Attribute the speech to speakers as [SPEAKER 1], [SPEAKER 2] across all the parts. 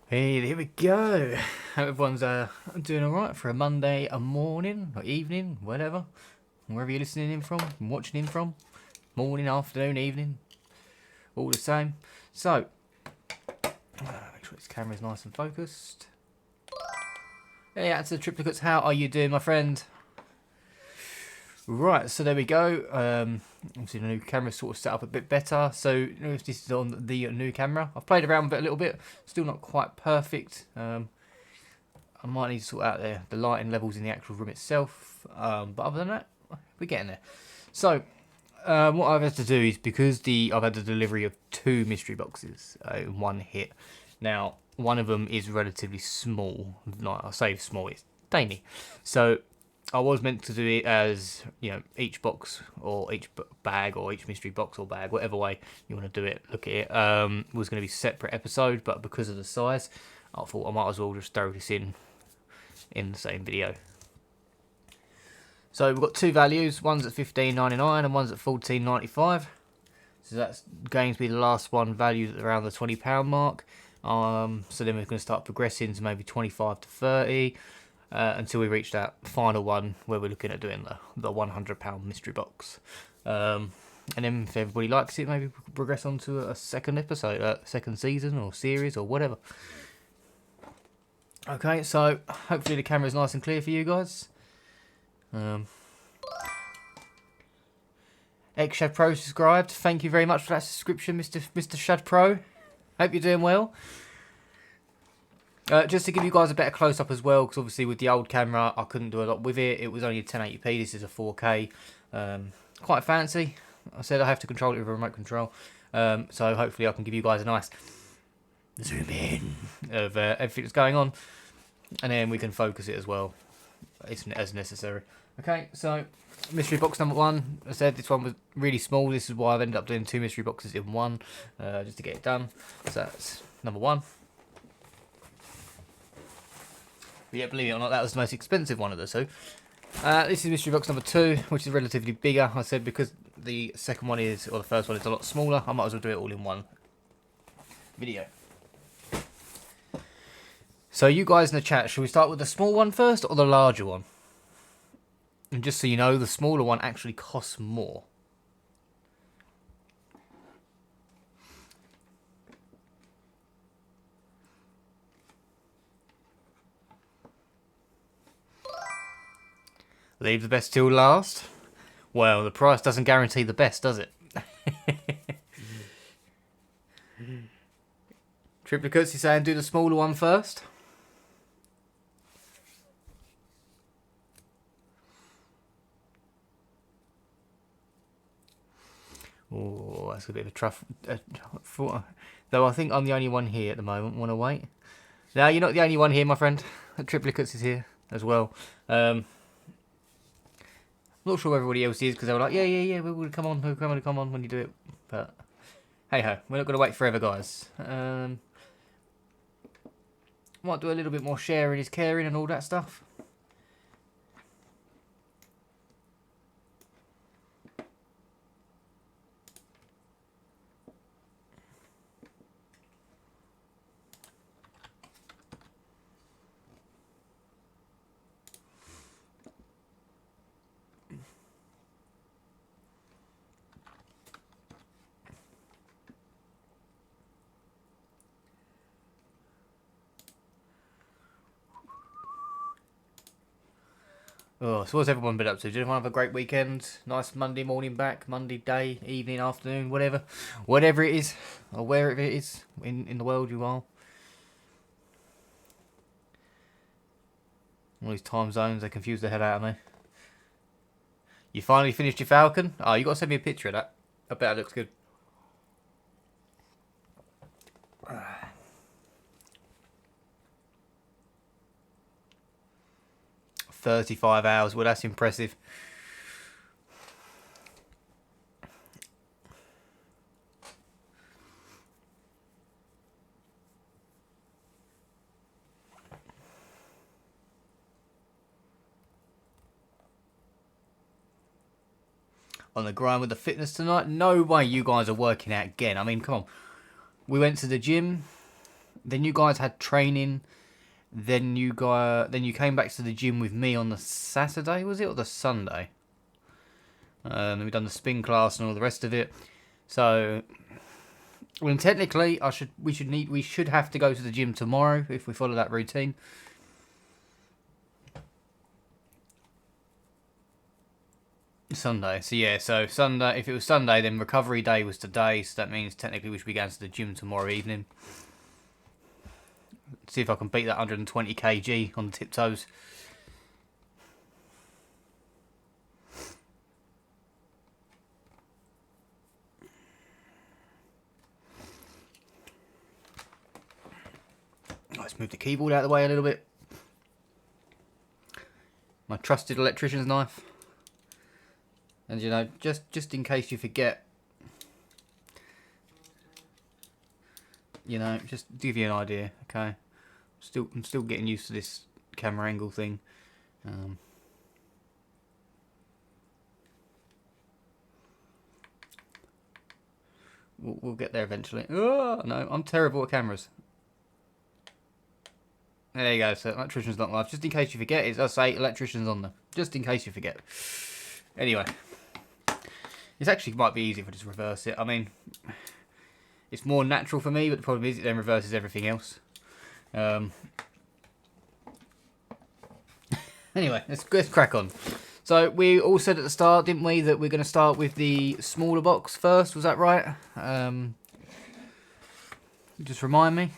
[SPEAKER 1] Hey, here we go. Hope everyone's doing alright for a Monday, a morning, or evening, whatever. Wherever you're listening in from, watching in from. Morning, afternoon, evening. All the same. So, make sure this camera's nice and focused. Hey, out to the triplicates. How are you doing, my friend? Right, so there we go. Obviously the new camera's sort of set up a bit better. So this is on the new camera. I've played around with it a little bit. Still not quite perfect. I might need to sort out the lighting levels in the actual room itself. But other than that, we're getting there. So what I've had to do is because I've had the delivery of 2 mystery boxes in one hit. Now one of them is relatively small. Like I say small, it's tiny. So I was meant to do it as, each box or each bag or each mystery box or bag, whatever way you want to do it, look at it, was going to be separate episode, but because of the size, I thought I might as well just throw this in the same video. So we've got 2 values, one's at $15.99 and one's at $14.95. So that's going to be the last one valued at around the £20 mark. So then we're going to start progressing to maybe 25 to 30. Until we reach that final one where we're looking at doing the £100 mystery box. And then if everybody likes it, maybe we can progress on to a second episode, second season or series or whatever. Okay, so hopefully the camera's nice and clear for you guys. Shad Pro subscribed. Thank you very much for that subscription, Mr. Shad Pro. Hope you're doing well. Just to give you guys a better close-up as well, because obviously with the old camera I couldn't do a lot with it. It was only a 1080p, this is a 4K. Quite fancy. I said I have to control it with a remote control. So hopefully I can give you guys a nice zoom in of everything that's going on. And then we can focus it as well, as necessary. Okay, so mystery box number 1. I said this one was really small. This is why I've ended up doing 2 mystery boxes in one, just to get it done. So that's number 1. But yeah, believe it or not, that was the most expensive one of the 2. This is mystery box number 2, which is relatively bigger. I said because the second one is, or the first one is a lot smaller, I might as well do it all in one video. So you guys in the chat, should we start with the small one first or the larger one? And just so you know, the smaller one actually costs more. Leave the best till last? Well, the price doesn't guarantee the best, does it? Triplicates, you're saying do the smaller one first? Oh, that's a bit of a tough... though I think I'm the only one here at the moment. Want to wait? No, you're not the only one here, my friend. Triplicates is here as well. Not sure everybody else is because they were like, yeah, we will come on when you do it. But hey ho, we're not going to wait forever, guys. Might do a little bit more sharing is caring and all that stuff. Oh, so what's everyone been up to? Did everyone have a great weekend? Nice Monday morning back, Monday day, evening, afternoon, whatever. Whatever it is, or wherever it is in the world you are. All these time zones, they confuse the hell out of me. You finally finished your Falcon? Oh, you got to send me a picture of that. I bet it looks good. 35 hours. Well, that's impressive. On the grind with the fitness tonight? No way you guys are working out again. I mean, come on. We went to the gym. Then you guys had training. Then you came back to the gym with me on the Saturday, was it, or the Sunday? We've done the spin class and all the rest of it. So, well, technically, we should have to go to the gym tomorrow if we follow that routine. Sunday. So yeah, so Sunday. If it was Sunday, then recovery day was today. So that means technically we should be going to the gym tomorrow evening. See if I can beat that 120 kg on the tiptoes. Let's move the keyboard out of the way a little bit. My trusted electrician's knife. And you know, just in case you forget, you know, just to give you an idea, okay? I'm still getting used to this camera angle thing. We'll get there eventually. Oh, no, I'm terrible at cameras. There you go, so electrician's not live. Just in case you forget, I say electrician's on there. Just in case you forget. Anyway. This actually might be easy if I just reverse it. I mean, it's more natural for me, but the problem is it then reverses everything else. Anyway, let's crack on. So we all said at the start, didn't we, that we're going to start with the smaller box first. Was that right? Just remind me.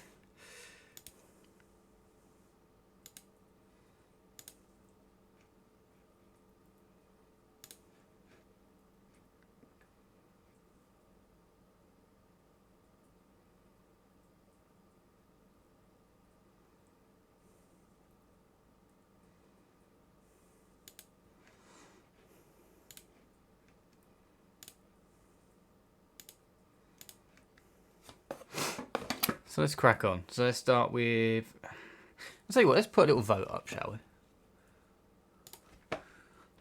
[SPEAKER 1] So let's crack on. So let's start with... I'll tell you what, let's put a little vote up, shall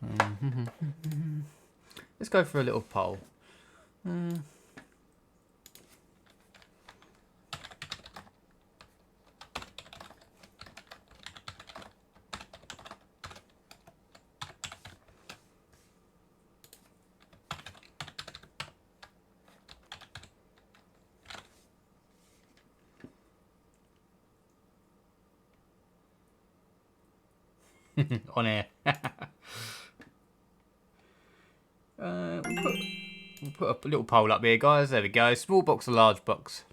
[SPEAKER 1] we? Let's go for a little poll. On air. We'll put a little poll up here, guys. There we go. Small box or large box?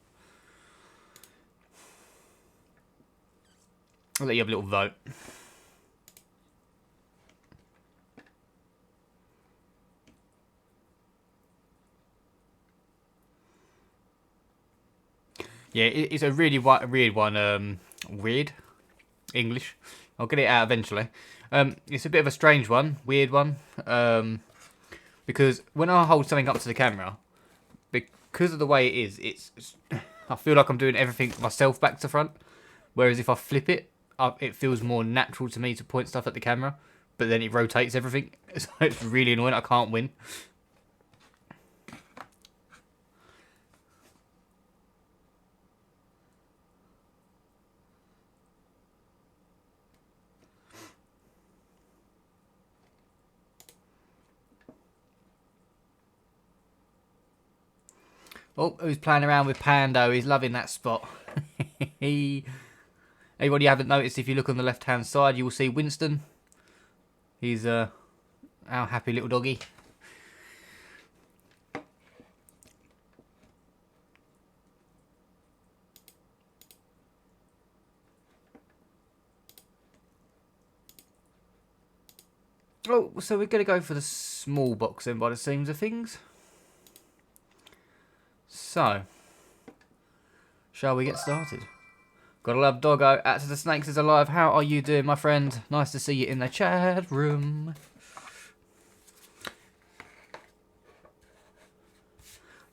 [SPEAKER 1] I'll let you have a little vote. Yeah, it's a really weird one. Weird English. I'll get it out eventually. It's a bit of a strange one, weird one. Because when I hold something up to the camera, because of the way it is, I feel like I'm doing everything myself back to front. Whereas if I flip it, it feels more natural to me to point stuff at the camera. But then it rotates everything. So it's really annoying. I can't win. Oh, who's playing around with Pando? He's loving that spot. Anybody you haven't noticed, if you look on the left-hand side, you will see Winston. He's our happy little doggy. Oh, so we're going to go for the small box then by the seams of things. So, shall we get started? Gotta love Doggo. At the Snakes is alive. How are you doing, my friend? Nice to see you in the chat room.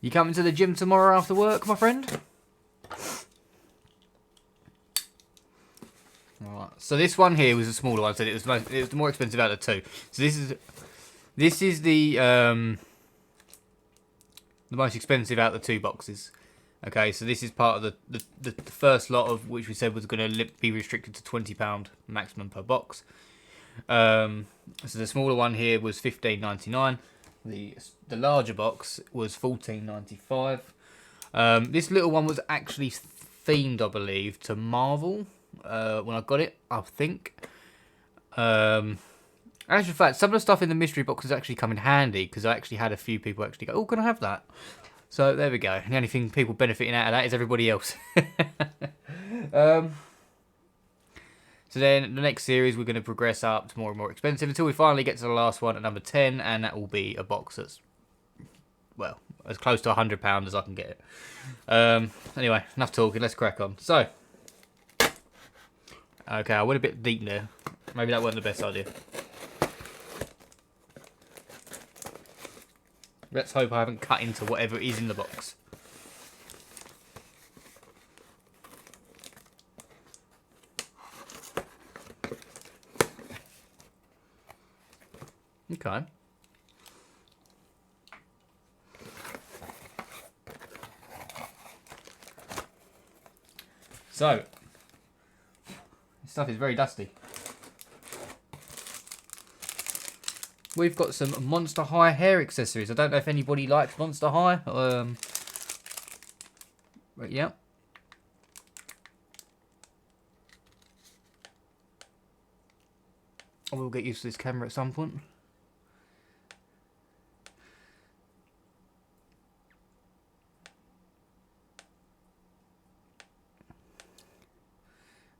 [SPEAKER 1] You coming to the gym tomorrow after work, my friend? Alright. So this one here was a smaller one. So it was the more expensive out of the two. So this is the most expensive out of the two boxes. Okay, so this is part of the first lot of which we said was going to be restricted to £20 maximum per box. So the smaller one here was $15.99. The larger box was $14.95. This little one was actually themed, I believe, to Marvel when I got it, I think. Actually, in fact, some of the stuff in the mystery box has actually come in handy because I actually had a few people actually go, "Oh, can I have that?" So there we go. The only thing people benefiting out of that is everybody else. So then the next series we're going to progress up to more and more expensive until we finally get to the last one at number 10, and that will be a box that's, well, as close to £100 as I can get it. Anyway, enough talking, let's crack on. So, okay, I went a bit deep there. Maybe that wasn't the best idea. Let's hope I haven't cut into whatever is in the box. Okay. So, this stuff is very dusty. We've got some Monster High hair accessories. I don't know if anybody likes Monster High. But yeah. I will get used to this camera at some point.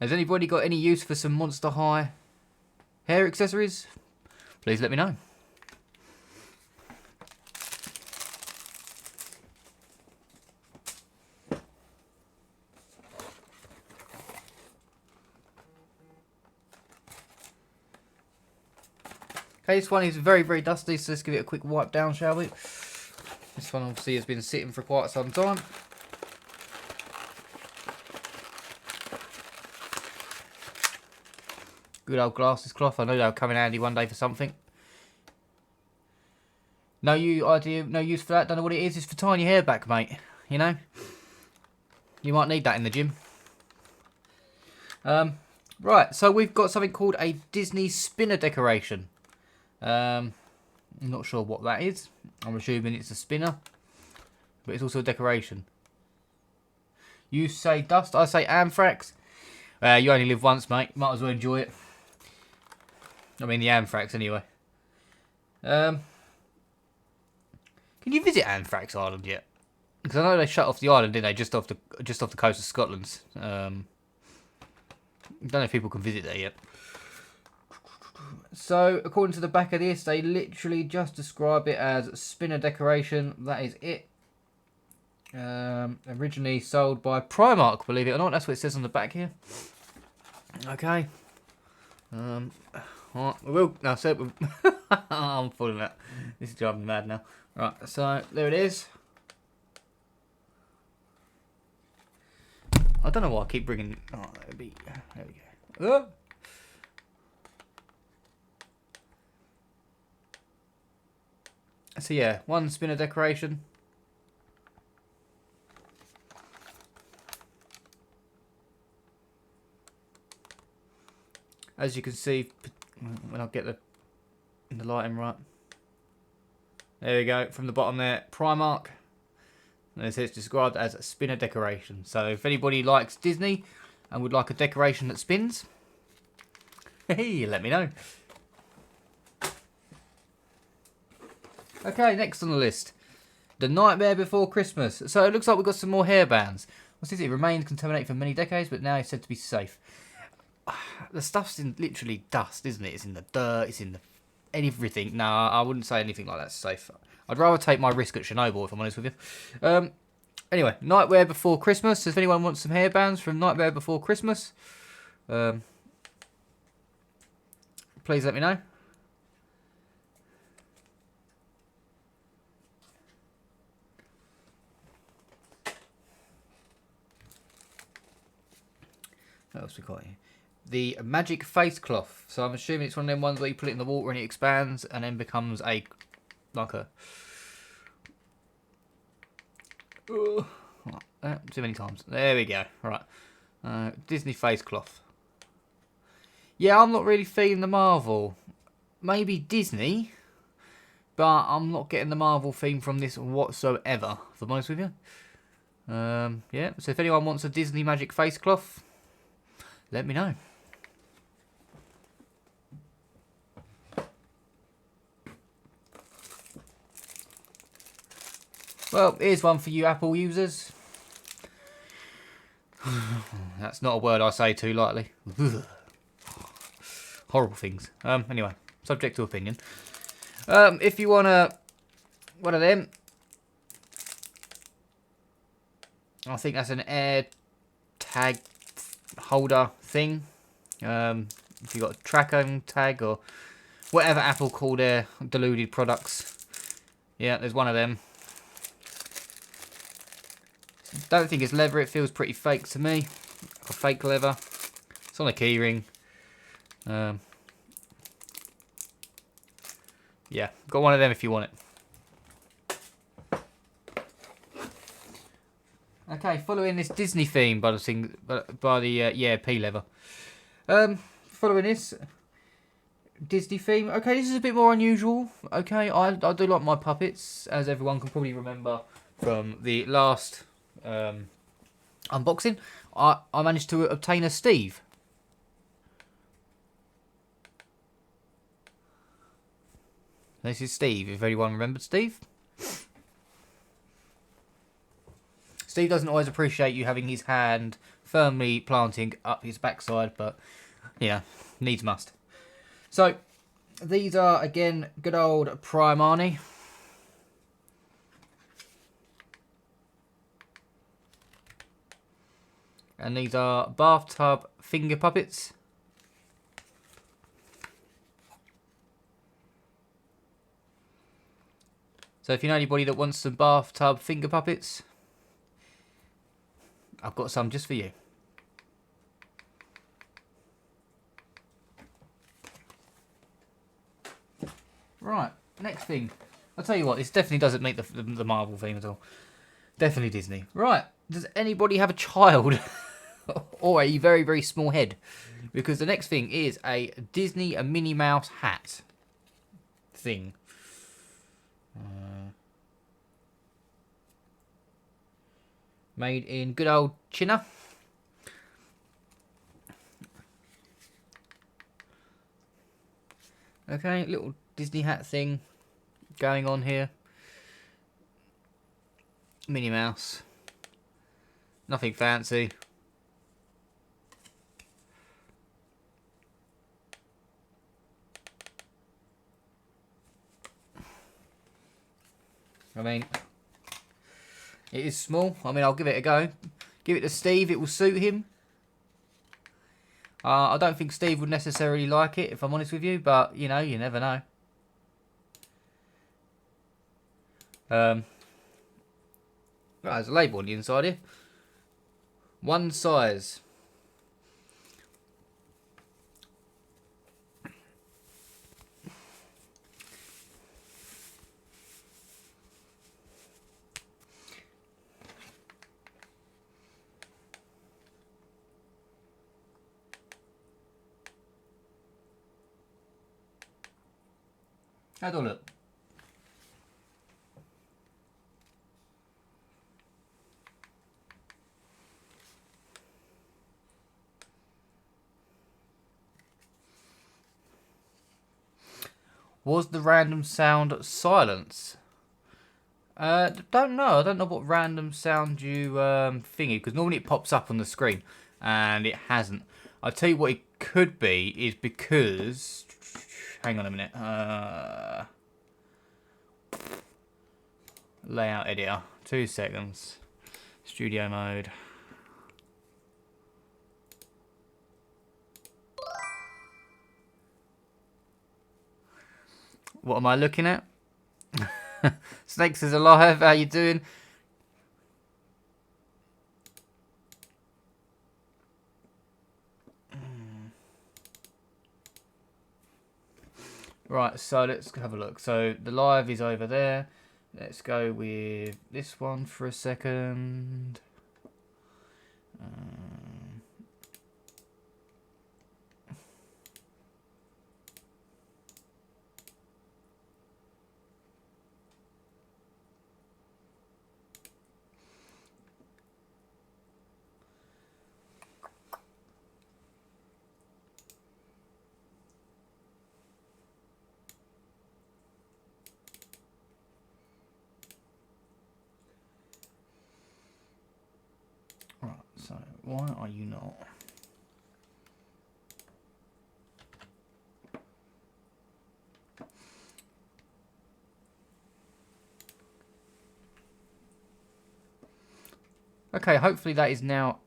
[SPEAKER 1] Has anybody got any use for some Monster High hair accessories? Please let me know. Okay, this one is very, very dusty, so let's give it a quick wipe down, shall we? This one obviously has been sitting for quite some time. Good old glasses cloth. I know they'll come in handy one day for something. No idea, no use for that. Don't know what it is. It's for tying your hair back, mate. You know? You might need that in the gym. Right, so we've got something called a Disney spinner decoration. I'm not sure what that is. I'm assuming it's a spinner. But it's also a decoration. You say dust, I say anthrax. You only live once, mate. Might as well enjoy it. I mean the anthrax anyway. Can you visit Anthrax Island yet? Because I know they shut off the island, didn't they? Just off the coast of Scotland. I don't know if people can visit there yet. So, according to the back of this, they literally just describe it as spinner decoration. That is it. Originally sold by Primark, believe it or not. That's what it says on the back here. Okay. Right, we will. No, so I'm falling out. This is driving me mad now. Right, so there it is. I don't know why I keep bringing. Oh, there we go. Oh. So yeah, one spinner decoration. As you can see, when I get the lighting right. There we go, from the bottom there, Primark. And it's described as a spinner decoration. So if anybody likes Disney and would like a decoration that spins, hey, let me know. Okay, next on the list, The Nightmare Before Christmas. So it looks like we've got some more hairbands. What's this? It remained contaminated for many decades, but now it's said to be safe. The stuff's in literally dust, isn't it? It's in the dirt, it's in the everything. No, I wouldn't say anything like that's safe. I'd rather take my risk at Chernobyl, if I'm honest with you. Anyway, Nightmare Before Christmas. If anyone wants some hairbands from Nightmare Before Christmas, please let me know. What else we got here? The Magic Face Cloth. So I'm assuming it's one of them ones where you put it in the water and it expands and then becomes like a Too many times. There we go. Right. Disney face cloth. Yeah, I'm not really feeling the Marvel. Maybe Disney, but I'm not getting the Marvel theme from this whatsoever, if I'm honest with you. Yeah, so if anyone wants a Disney Magic face cloth, let me know. Well, here's one for you Apple users. That's not a word I say too lightly. Horrible things. Anyway, subject to opinion. If you want one of them, I think that's an air tag holder thing. If you got a tracking tag or whatever Apple call their deluded products. Yeah, there's one of them. Don't think it's leather, it feels pretty fake to me. Like a fake leather. It's on a keyring. Yeah, got one of them if you want it. Okay, following this Disney theme by the P leather. Following this Disney theme. Okay, this is a bit more unusual. Okay, I do like my puppets, as everyone can probably remember from the last unboxing. I managed to obtain a Steve. This is Steve, if anyone remembered Steve. Steve doesn't always appreciate you having his hand firmly planting up his backside, but, yeah, needs must. So, these are, again, good old Primani. And these are bathtub finger puppets. So if you know anybody that wants some bathtub finger puppets, I've got some just for you. Right, next thing. I'll tell you what, this definitely doesn't meet the Marvel theme at all. Definitely Disney. Right, does anybody have a child or a very, very small head? Because the next thing is a Disney, a Minnie Mouse hat thing. Made in good old China. Okay, little Disney hat thing going on here. Minnie Mouse. Nothing fancy. I mean, it is small. I mean, I'll give it a go. Give it to Steve, it will suit him. I don't think Steve would necessarily like it, if I'm honest with you, but, you know, you never know. Right, there's a label on the inside here. One size. Have a look. Was the random sound silence? Don't know. I don't know what random sound you thingy, because normally it pops up on the screen, and it hasn't. I'll tell you what it could be is because. Hang on a minute. Layout editor. 2 seconds. Studio mode. What am I looking at? Snakes is alive. How you doing? Right, so let's have a look. So the live is over there. Let's go with this one for a second. Right, so why are you not? Okay, hopefully that is now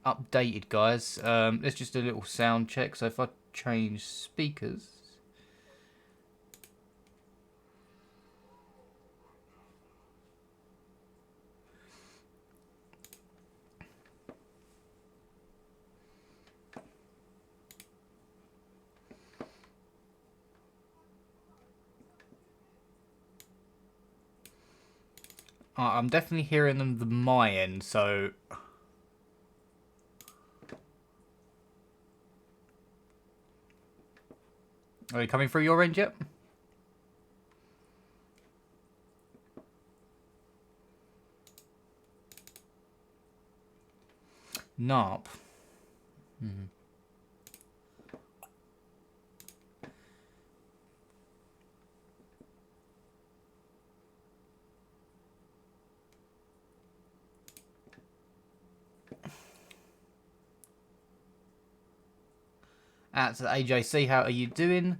[SPEAKER 1] updated, guys. Let's just do a little sound check. So if I change speakers. I'm definitely hearing them the my end, so are they coming through your end yet? Narp. At AJC, how are you doing?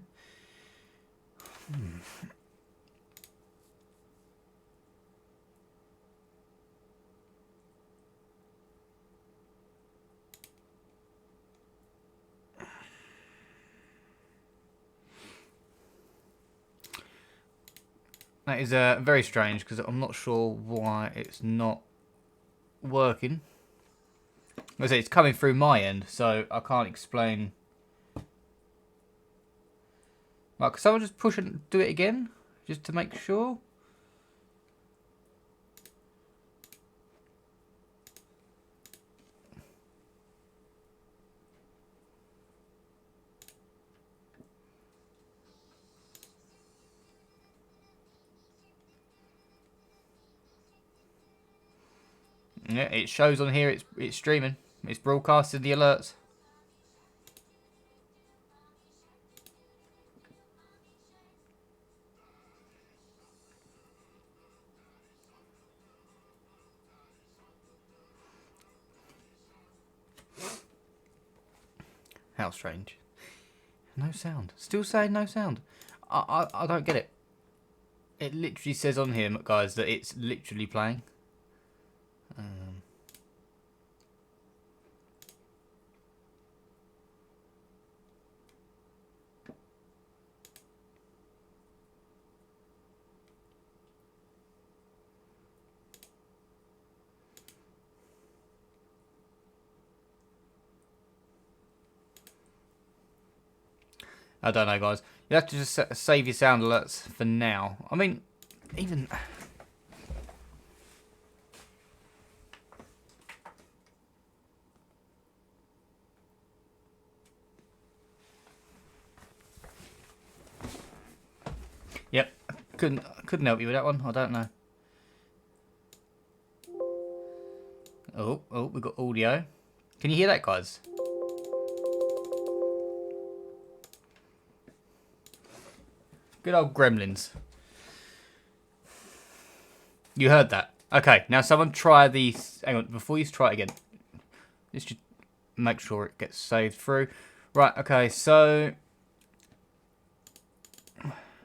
[SPEAKER 1] That is very strange because I'm not sure why it's not working. I say it's coming through my end, so I can't explain. Like, can someone just push and do it again, just to make sure? Yeah, it shows on here. It's streaming. It's broadcasting the alerts. How strange. No sound. Still saying no sound. I don't get it. It literally says on here, guys, that it's literally playing. I don't know, guys. You have to just save your sound alerts for now. I mean, even... Yep, couldn't help you with that one. I don't know. Oh, we got audio. Can you hear that, guys? Good old gremlins. You heard that. Okay, now someone try the... Hang on, before you try it again. Let's just make sure it gets saved through. Right, okay, so...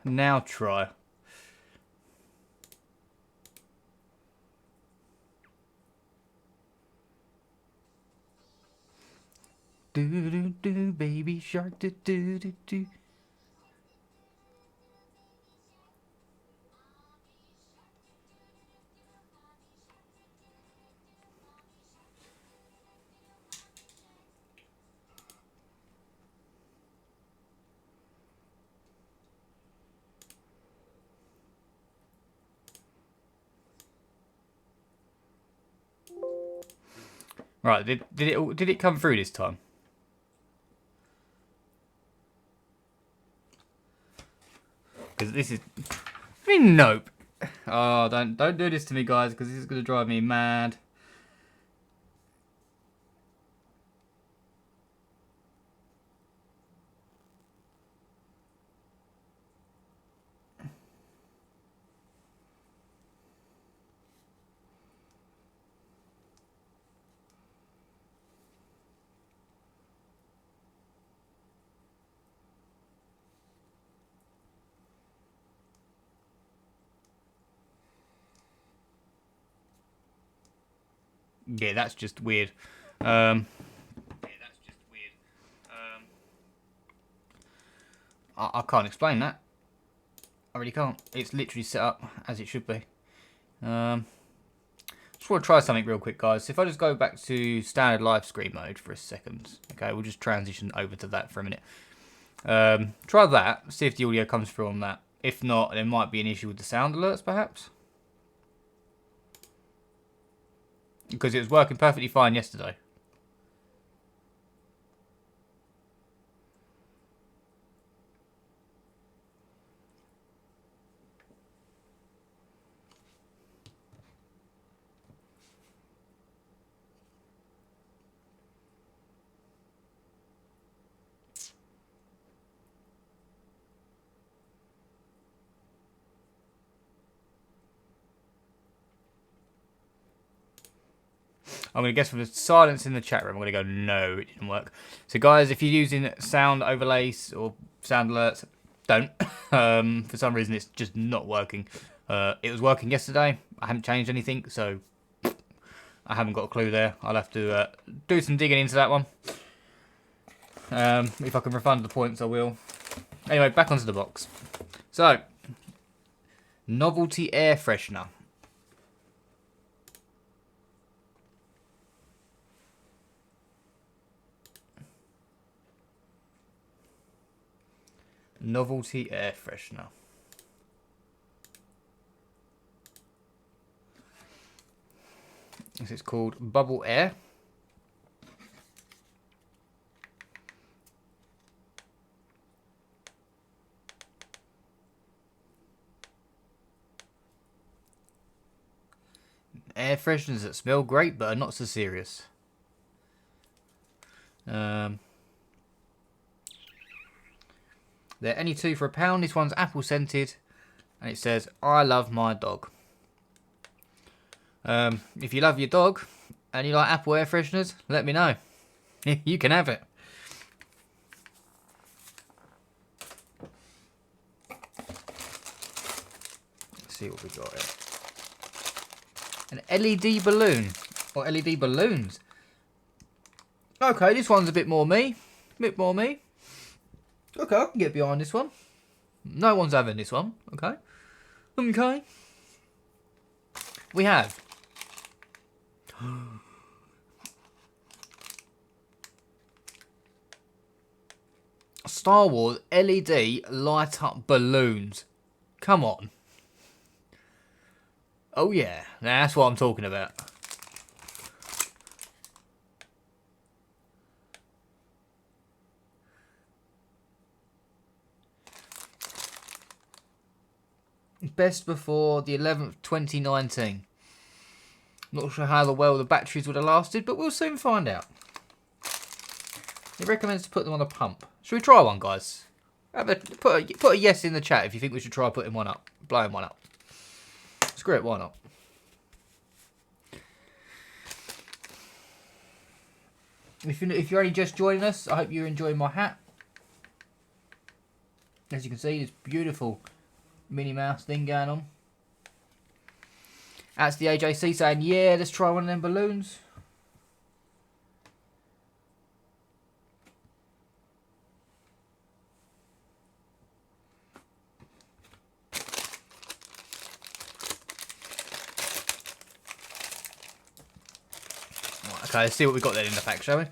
[SPEAKER 1] Now try. Do do do, baby shark, do do do do. Right, did it come through this time? Because this is... I mean, nope. Oh, don't do this to me, guys, because this is going to drive me mad. Yeah, that's just weird. I can't explain that. I really can't. It's literally set up as it should be. Just want to try something real quick, guys. If I just go back to standard live screen mode for a second. Okay, we'll just transition over to that for a minute. Try that. See if the audio comes through on that. If not, there might be an issue with the sound alerts, perhaps. Because it was working perfectly fine yesterday. I'm going to guess from the silence in the chat room, I'm going to go, no, it didn't work. So, guys, if you're using sound overlays or sound alerts, don't. For some reason, it's just not working. It was working yesterday. I haven't changed anything, so I haven't got a clue there. I'll have to do some digging into that one. If I can refund the points, I will. Anyway, back onto the box. So, novelty air freshener. Novelty air freshener. This is called Bubble Air. Air fresheners that smell great but are not so serious. They're any two for £1. This one's apple scented, and it says, "I love my dog." If you love your dog and you like apple air fresheners, let me know. You can have it. Let's see what we got here. An LED balloon, or LED balloons. Okay, this one's a bit more me. Okay, I can get behind this one. No one's having this one. Okay. We have Star Wars LED light up balloons. Come on. Oh yeah, that's what I'm talking about. Best before the 11th, 2019. Not sure how well the batteries would have lasted, but we'll soon find out. It recommends to put them on a pump. Should we try one, guys? Put a yes in the chat if you think we should try putting one up, blowing one up. Screw it, why not? If you're only just joining us, I hope you're enjoying my hat. As you can see, this beautiful Minnie Mouse thing going on. That's the AJC saying, yeah, let's try one of them balloons. Right, okay, let's see what we've got then in the pack, shall we?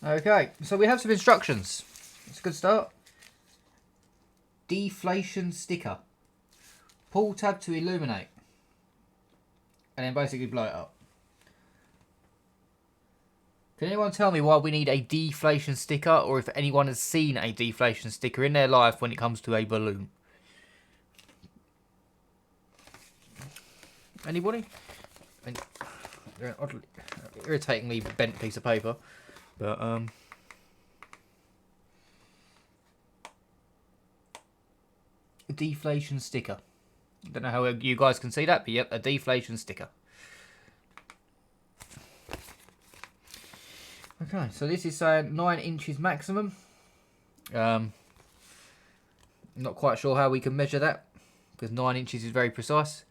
[SPEAKER 1] Okay, so we have some instructions. It's a good start. Deflation sticker. Pull tab to illuminate. and then basically blow it up. Can anyone tell me why we need a deflation sticker, or if anyone has seen a deflation sticker in their life when it comes to a balloon? Anybody? Oddly, irritatingly bent piece of paper, but deflation sticker. Don't know how you guys can see that, but yep, a deflation sticker. Okay, so this is saying 9 inches maximum. Not quite sure how we can measure that, because 9 inches is very precise.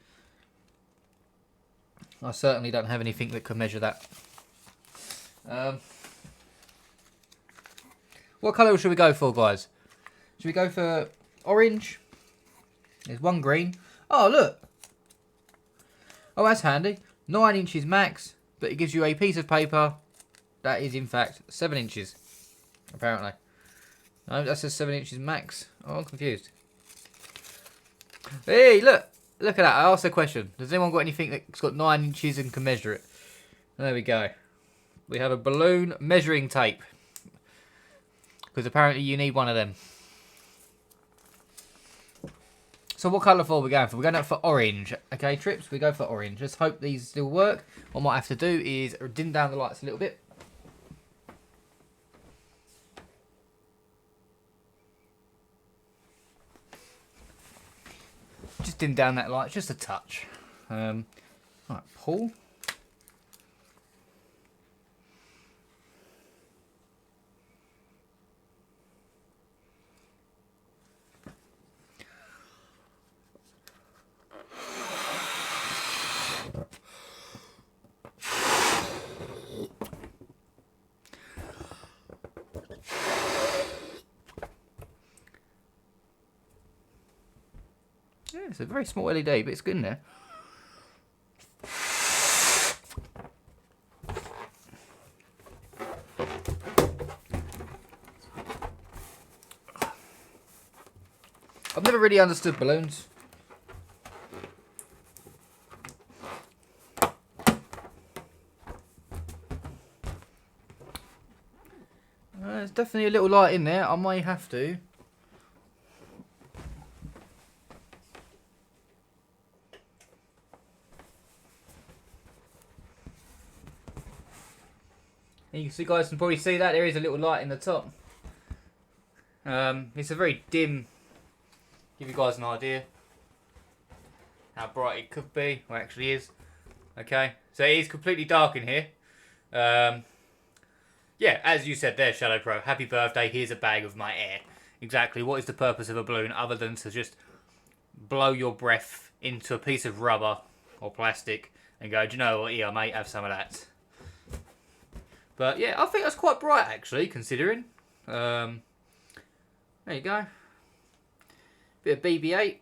[SPEAKER 1] I certainly don't have anything that can measure that. What colour should we go for, guys? Should we go for orange? There's one green. Oh, look. Oh, that's handy. 9 inches max, but it gives you a piece of paper that is, in fact, 7 inches, apparently. No, that says 7 inches max. Oh, I'm confused. Hey, look. Look at that. I asked a question. Does anyone got anything that's got 9 inches and can measure it? There we go. We have a balloon measuring tape. Because apparently you need one of them. So what colour are we going for? We're going for orange. Okay, Trips, we go for orange. Let's hope these still work. What I might have to do is dim down the lights a little bit. Just dim down that light, just a touch. Right, pull. Yeah, it's a very small LED, but it's good in there. I've never really understood balloons. There's definitely a little light in there. I may have to. You guys can probably see that there is a little light in the top. It's a very dim. Give you guys an idea how bright it could be, or actually is. Okay, so it is completely dark in here. Yeah, as you said there, Shadow Pro, happy birthday, here's a bag of my air. Exactly, what is the purpose of a balloon other than to just blow your breath into a piece of rubber or plastic and go, do you know what, here mate, have some of that. But yeah, I think that's quite bright actually, considering. There you go. Bit of BB-8.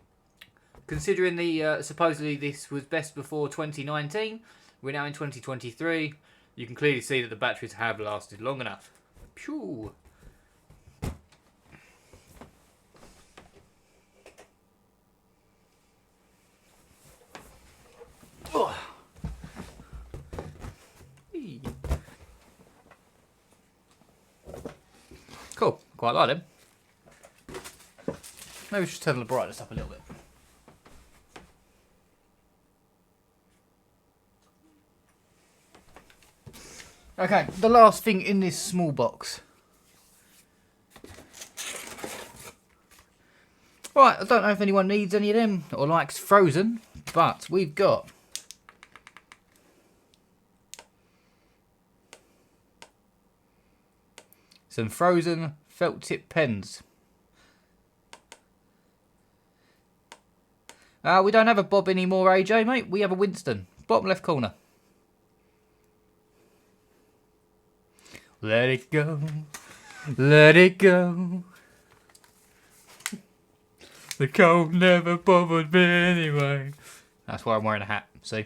[SPEAKER 1] Considering the supposedly this was best before 2019, we're now in 2023. You can clearly see that the batteries have lasted long enough. Phew. Oh. Cool. Quite like them. Maybe we should turn the brightness up a little bit. Okay, the last thing in this small box. Right, I don't know if anyone needs any of them or likes Frozen, but we've got some Frozen felt tip pens. We don't have a Bob anymore, AJ, mate. We have a Winston. Bottom left corner. Let it go. Let it go. The cold never bothered me anyway. That's why I'm wearing a hat, see?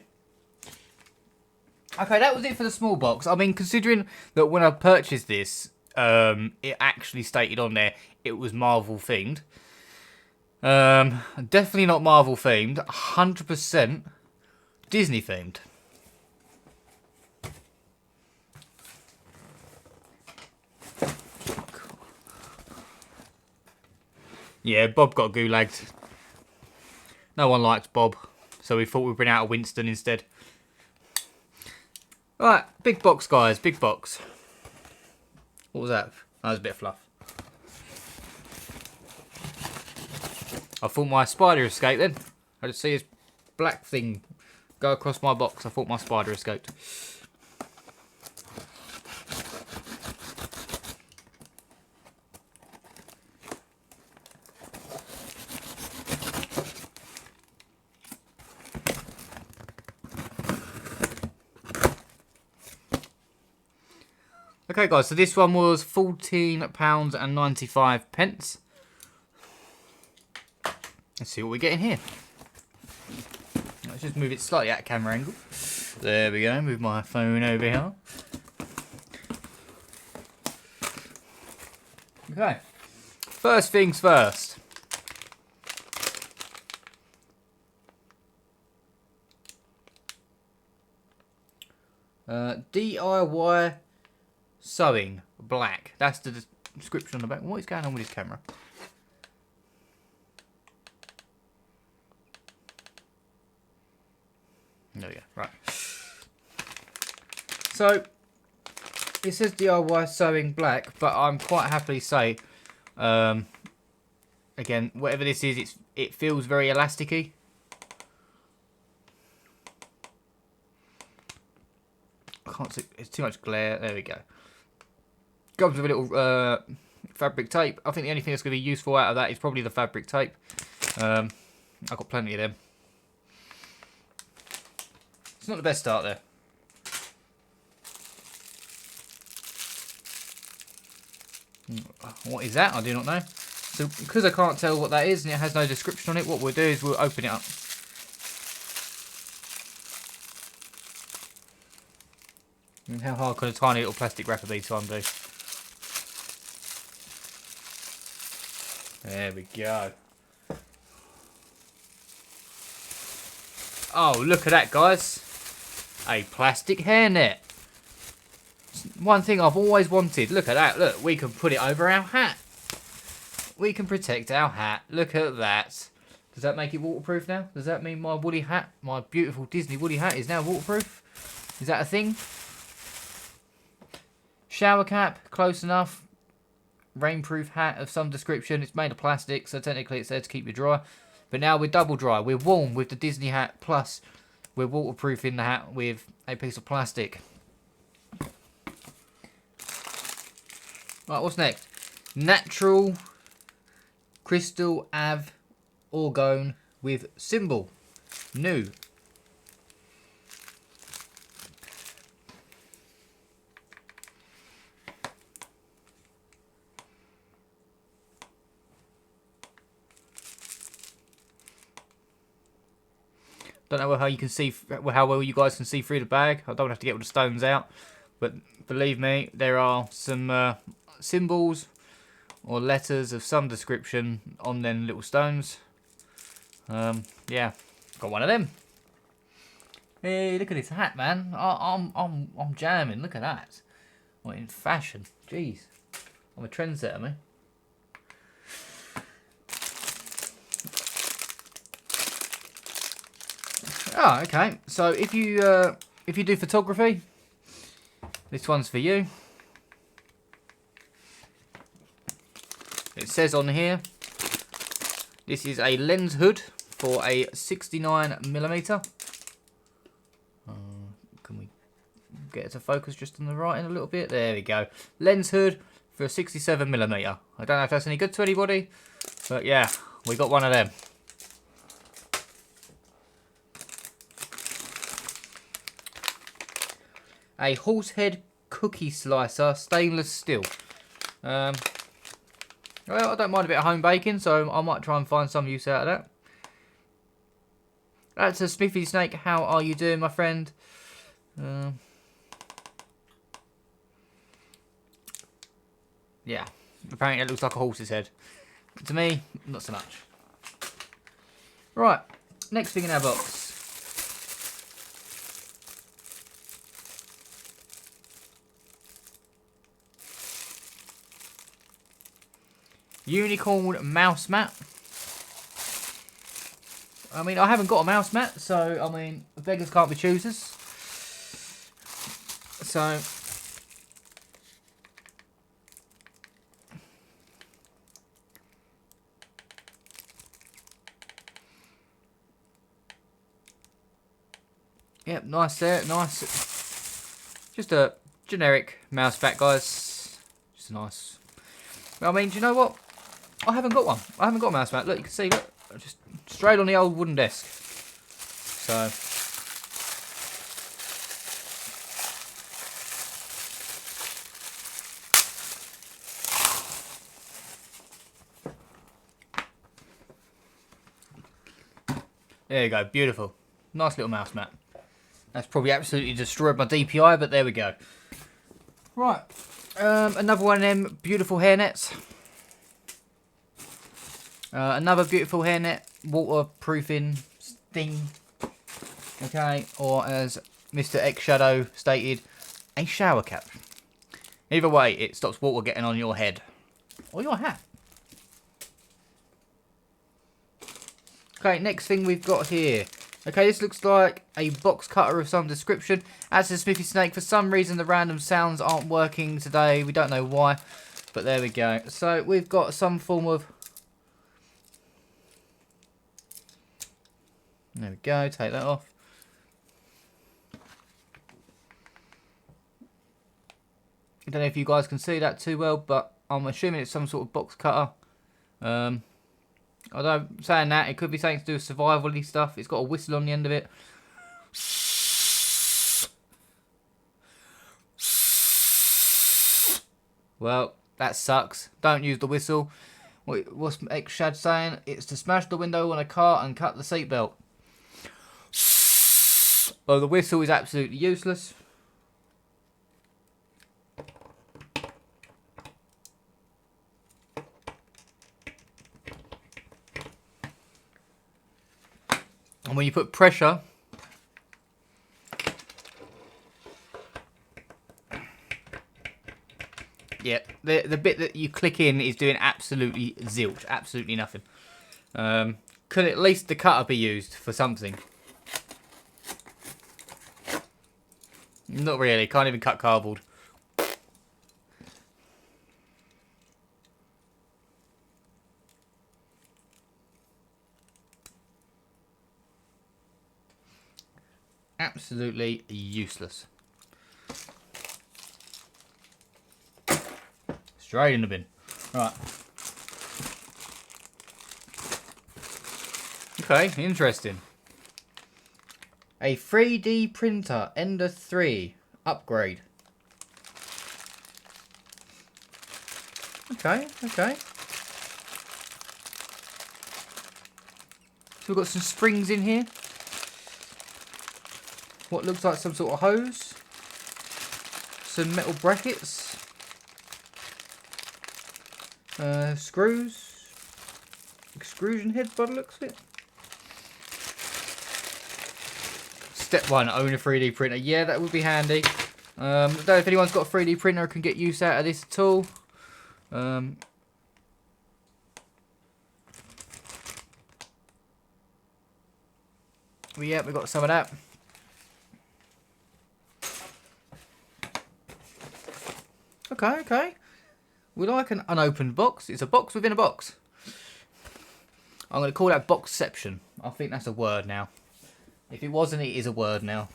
[SPEAKER 1] Okay, that was it for the small box. I mean, considering that when I purchased this, it actually stated on there it was Marvel themed. Definitely not Marvel themed. 100% Disney themed. Yeah, Bob got gulagged. No one likes Bob, so we thought we'd bring out a Winston instead. Right, big box, guys, big box. What was that? That was a bit of fluff. I thought my spider escaped then. I just see this black thing go across my box. I thought my spider escaped. Okay guys, so this one was £14.95. Let's see what we get in here. Let's just move it slightly out of camera angle. There we go, move my phone over here. Okay, first things first. DIY sewing black. That's the description on the back. What is going on with this camera? There we go. Right. So it says DIY sewing black, but I'm quite happily say, again, whatever this is, it feels very elasticy. I can't see. It's too much glare. There we go. Comes with a little fabric tape. I think the only thing that's going to be useful out of that is probably the fabric tape. I've got plenty of them. It's not the best start there. What is that? I do not know. So because I can't tell what that is and it has no description on it, what we'll do is we'll open it up. And how hard can a tiny little plastic wrapper be to undo? There we go. Oh, look at that, guys. A plastic hairnet. One thing I've always wanted. Look at that. Look, we can put it over our hat. We can protect our hat. Look at that. Does that make it waterproof now? Does that mean my woolly hat, my beautiful Disney woolly hat, is now waterproof? Is that a thing? Shower cap, close enough. Rainproof hat of some description. It's made of plastic, so technically it's there to keep you dry. But now we're double dry. We're warm with the Disney hat, plus we're waterproofing the hat with a piece of plastic. Right, what's next? Natural Crystal Ave Orgone with symbol. New. Don't know how you can see, how well you guys can see through the bag. I don't have to get all the stones out, but believe me, there are some symbols or letters of some description on them little stones. Yeah, got one of them. Hey, look at this hat, man. I'm jamming. Look at that. I'm in fashion. Jeez, I'm a trendsetter, man. Oh, okay. So if you do photography, this one's for you. It says on here, this is a lens hood for a 69mm. Can we get it to focus just on the right in a little bit? There we go. Lens hood for a 67mm. I don't know if that's any good to anybody, but yeah, we got one of them. A Horsehead cookie slicer, stainless steel. Well, I don't mind a bit of home baking, so I might try and find some use out of that. That's a Smithy Snake. How are you doing, my friend? Yeah, apparently it looks like a horse's head. But to me, not so much. Right, next thing in our box. unicorn mouse mat. I mean, I haven't got a mouse mat, so, I mean, beggars can't be choosers. So, yep, nice there, nice. Just a generic mouse mat, guys. Just nice. I mean, do you know what? I haven't got one. I haven't got a mouse mat. Look, you can see, look, just straight on the old wooden desk. So, there you go, beautiful. Nice little mouse mat. That's probably absolutely destroyed my DPI, but there we go. Right, another one of them beautiful hairnets. Another beautiful hairnet, waterproofing thing. Okay, or as Mr. X Shadow stated, a shower cap. Either way, it stops water getting on your head or your hat. Okay, next thing we've got here. Okay, this looks like a box cutter of some description. As a Smithy Snake, for some reason the random sounds aren't working today. We don't know why, but there we go. So we've got some form of... There we go, take that off. I don't know if you guys can see that too well, but I'm assuming it's some sort of box cutter. Although, saying that, it could be something to do with survival-y stuff. It's got a whistle on the end of it. Well, that sucks. Don't use the whistle. What's X-Shad saying? It's to smash the window on a car and cut the seatbelt. Well, the whistle is absolutely useless. And when you put pressure, yeah, the bit that you click in is doing absolutely zilch, absolutely nothing. Could at least the cutter be used for something? Not really, can't even cut cardboard. Absolutely useless. Straight in the bin. Right. Okay, interesting. A 3D printer Ender 3 upgrade. Okay, okay. So we've got some springs in here. What looks like some sort of hose. Some metal brackets. Screws. Extrusion head by the looks of it. Step 1, own a 3D printer. Yeah, that would be handy. I don't know if anyone's got a 3D printer and can get use out of this at all. Yeah, we've got some of that. Okay, okay. We like an unopened box. It's a box within a box. I'm going to call that boxception. I think that's a word now. If it wasn't, it is a word now.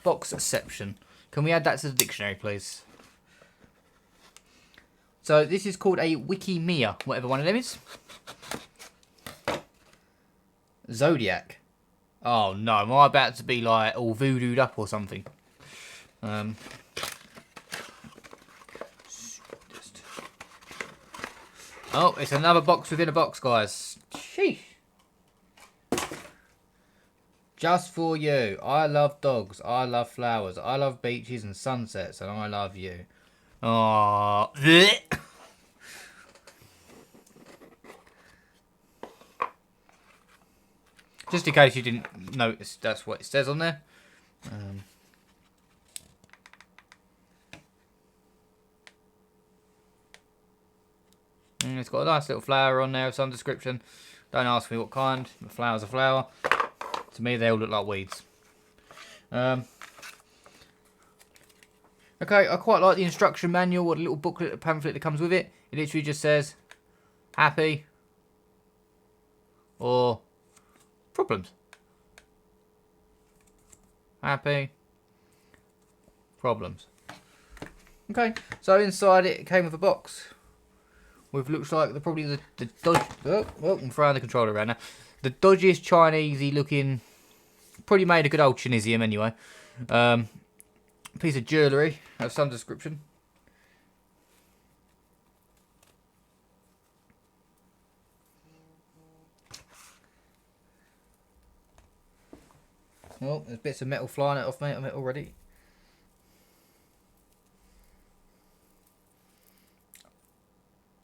[SPEAKER 1] Boxception. Can we add that to the dictionary, please? So this is called a Wikimea, whatever one of them is. Zodiac. Oh no, am I about to be like all voodooed up or something? Oh, it's another box within a box, guys. Sheesh. Just for you. I love dogs. I love flowers. I love beaches and sunsets. And I love you. Aww. Just in case you didn't notice, that's what it says on there. It's got a nice little flower on there of some description. Don't ask me what kind. The flower's a flower. To me, they all look like weeds. Okay, I quite like the instruction manual or the little booklet, the pamphlet that comes with it. It literally just says, happy or problems. Happy, problems. Okay, so inside it came with a box. With looks like probably the dodge. Oh, I'm throwing the controller around now. The dodgiest Chinesey looking. Probably made a good old Chinesium anyway. Piece of jewellery of some description. Oh, there's bits of metal flying off me already.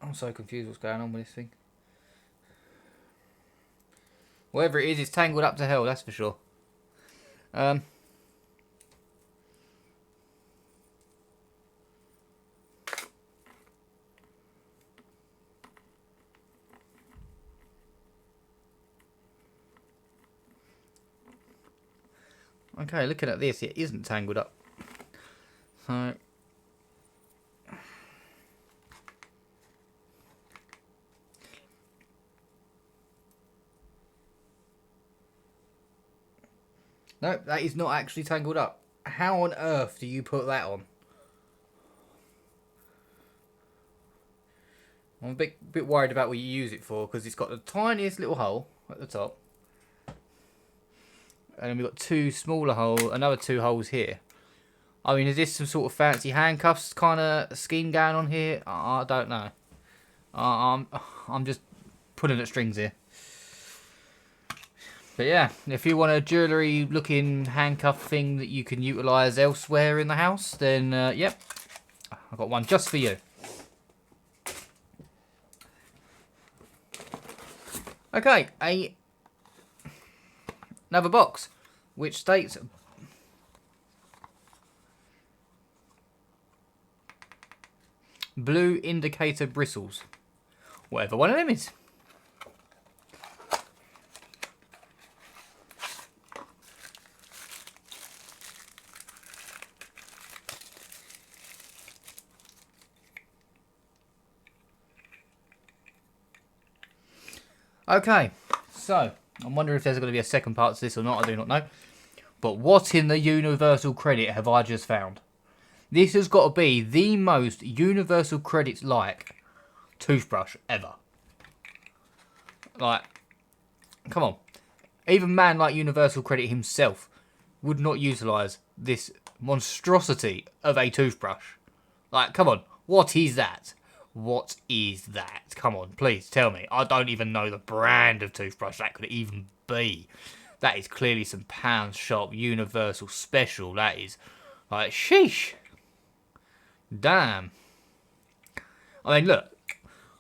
[SPEAKER 1] I'm so confused what's going on with this thing. Whatever it is, it's tangled up to hell, that's for sure. Okay, looking at this, it isn't tangled up. So no, that is not actually tangled up. How on earth do you put that on? I'm a bit worried about what you use it for, because it's got the tiniest little hole at the top. And then we've got two smaller holes, another two holes here. I mean, is this some sort of fancy handcuffs kind of scheme going on here? I don't know. I'm just pulling at strings here. But yeah, if you want a jewellery looking handcuff thing that you can utilise elsewhere in the house, then yep, I've got one just for you. Okay, another box, which states blue indicator bristles. Whatever one of them is. Okay, so I'm wondering if there's going to be a second part to this or not. I do not know. But what in the Universal Credit have I just found? This has got to be the most Universal Credits-like toothbrush ever. Like, come on. Even man like Universal Credit himself would not utilise this monstrosity of a toothbrush. Like, come on. What is that? What is that? Come on, please tell me. I don't even know the brand of toothbrush that could even be. That is clearly some Pound Shop Universal Special. That is, like, sheesh. Damn. I mean, look.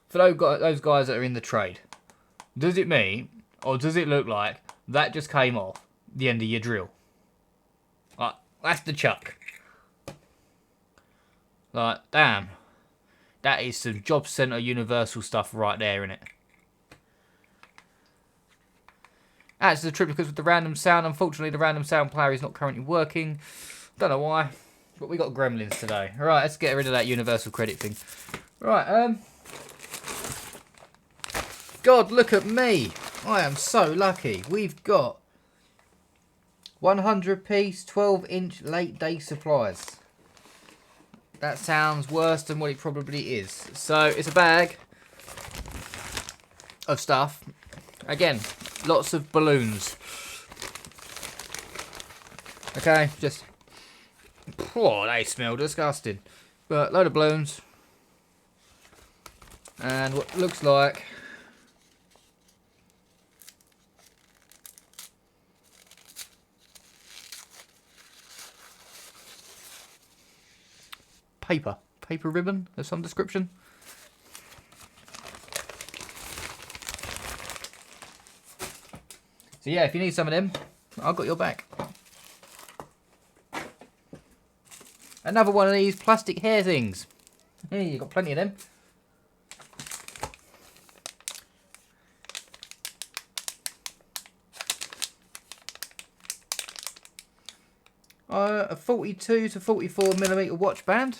[SPEAKER 1] For those guys that are in the trade, does it mean, or does it look like that just came off the end of your drill? Like, that's the chuck. Like, damn. That is some Job Centre Universal stuff right there, innit? Adds to the triplicates with the random sound. Unfortunately, the random sound player is not currently working. Don't know why, but we got gremlins today. Right, let's get rid of that Universal Credit thing. Right, God, look at me. I am so lucky. We've got 100-piece, 12-inch late day supplies. That sounds worse than what it probably is. So, it's a bag of stuff. Again, lots of balloons. Okay, just... Oh, they smell disgusting. But, load of balloons. And what looks like... paper ribbon of some description. So yeah, if you need some of them, I've got your back. Another one of these plastic hair things. Hey, you've got plenty of them. A 42 to 44mm watch band.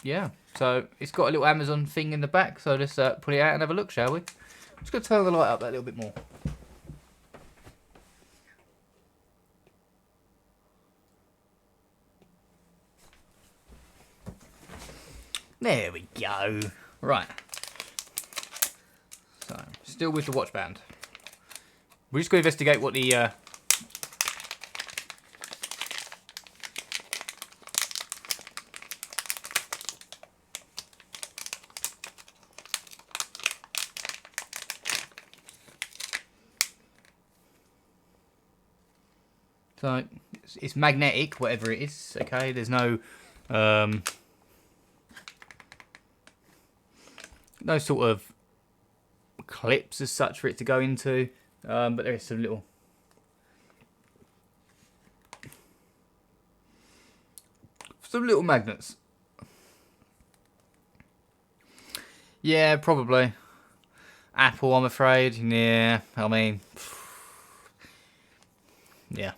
[SPEAKER 1] Yeah, so it's got a little Amazon thing in the back, so let's put it out and have a look, shall we? I'm just going to turn the light up a little bit more. There we go. Right. So, still with the watch band. We're just going to investigate what the... So, it's magnetic, whatever it is, okay? There's no... no sort of clips as such for it to go into, but there is some little magnets. Yeah, probably Apple, I'm afraid. Yeah, I mean, yeah,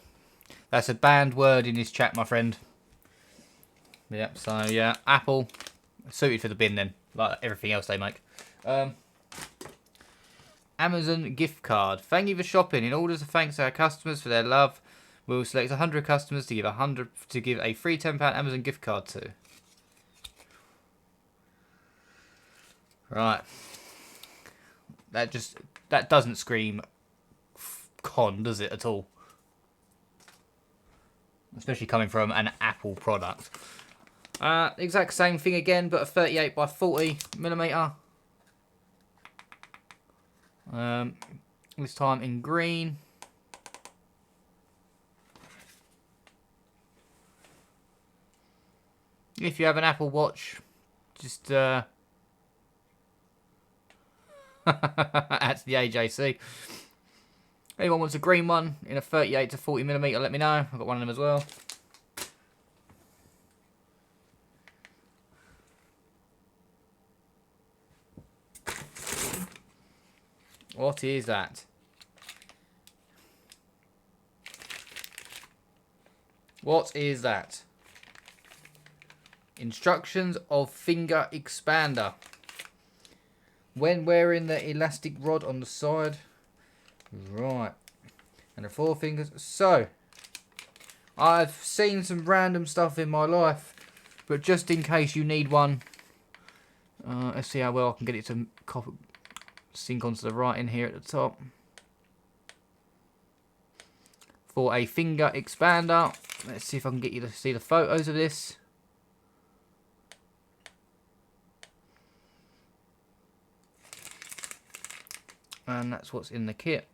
[SPEAKER 1] that's a banned word in this chat, my friend. Yep. So yeah, Apple suited for the bin then, like everything else they make. Amazon gift card. Thank you for shopping. In order to thank our customers for their love, we'll select 100 customers to give a free £10 Amazon gift card to. Right. That doesn't scream con, does it at all? Especially coming from an Apple product. Exact same thing again, but a 38 by 40mm. This time in green. If you have an Apple Watch, just at the AJC. Anyone wants a green one in a 38 to 40mm, let me know. I've got one of them as well. What is that? What is that? Instructions of finger expander. When wearing the elastic rod on the side. Right. And the 4 fingers. So, I've seen some random stuff in my life, but just in case you need one, let's see how well I can get it to sync onto the writing here at the top. For a finger expander. Let's see if I can get you to see the photos of this. And that's what's in the kit.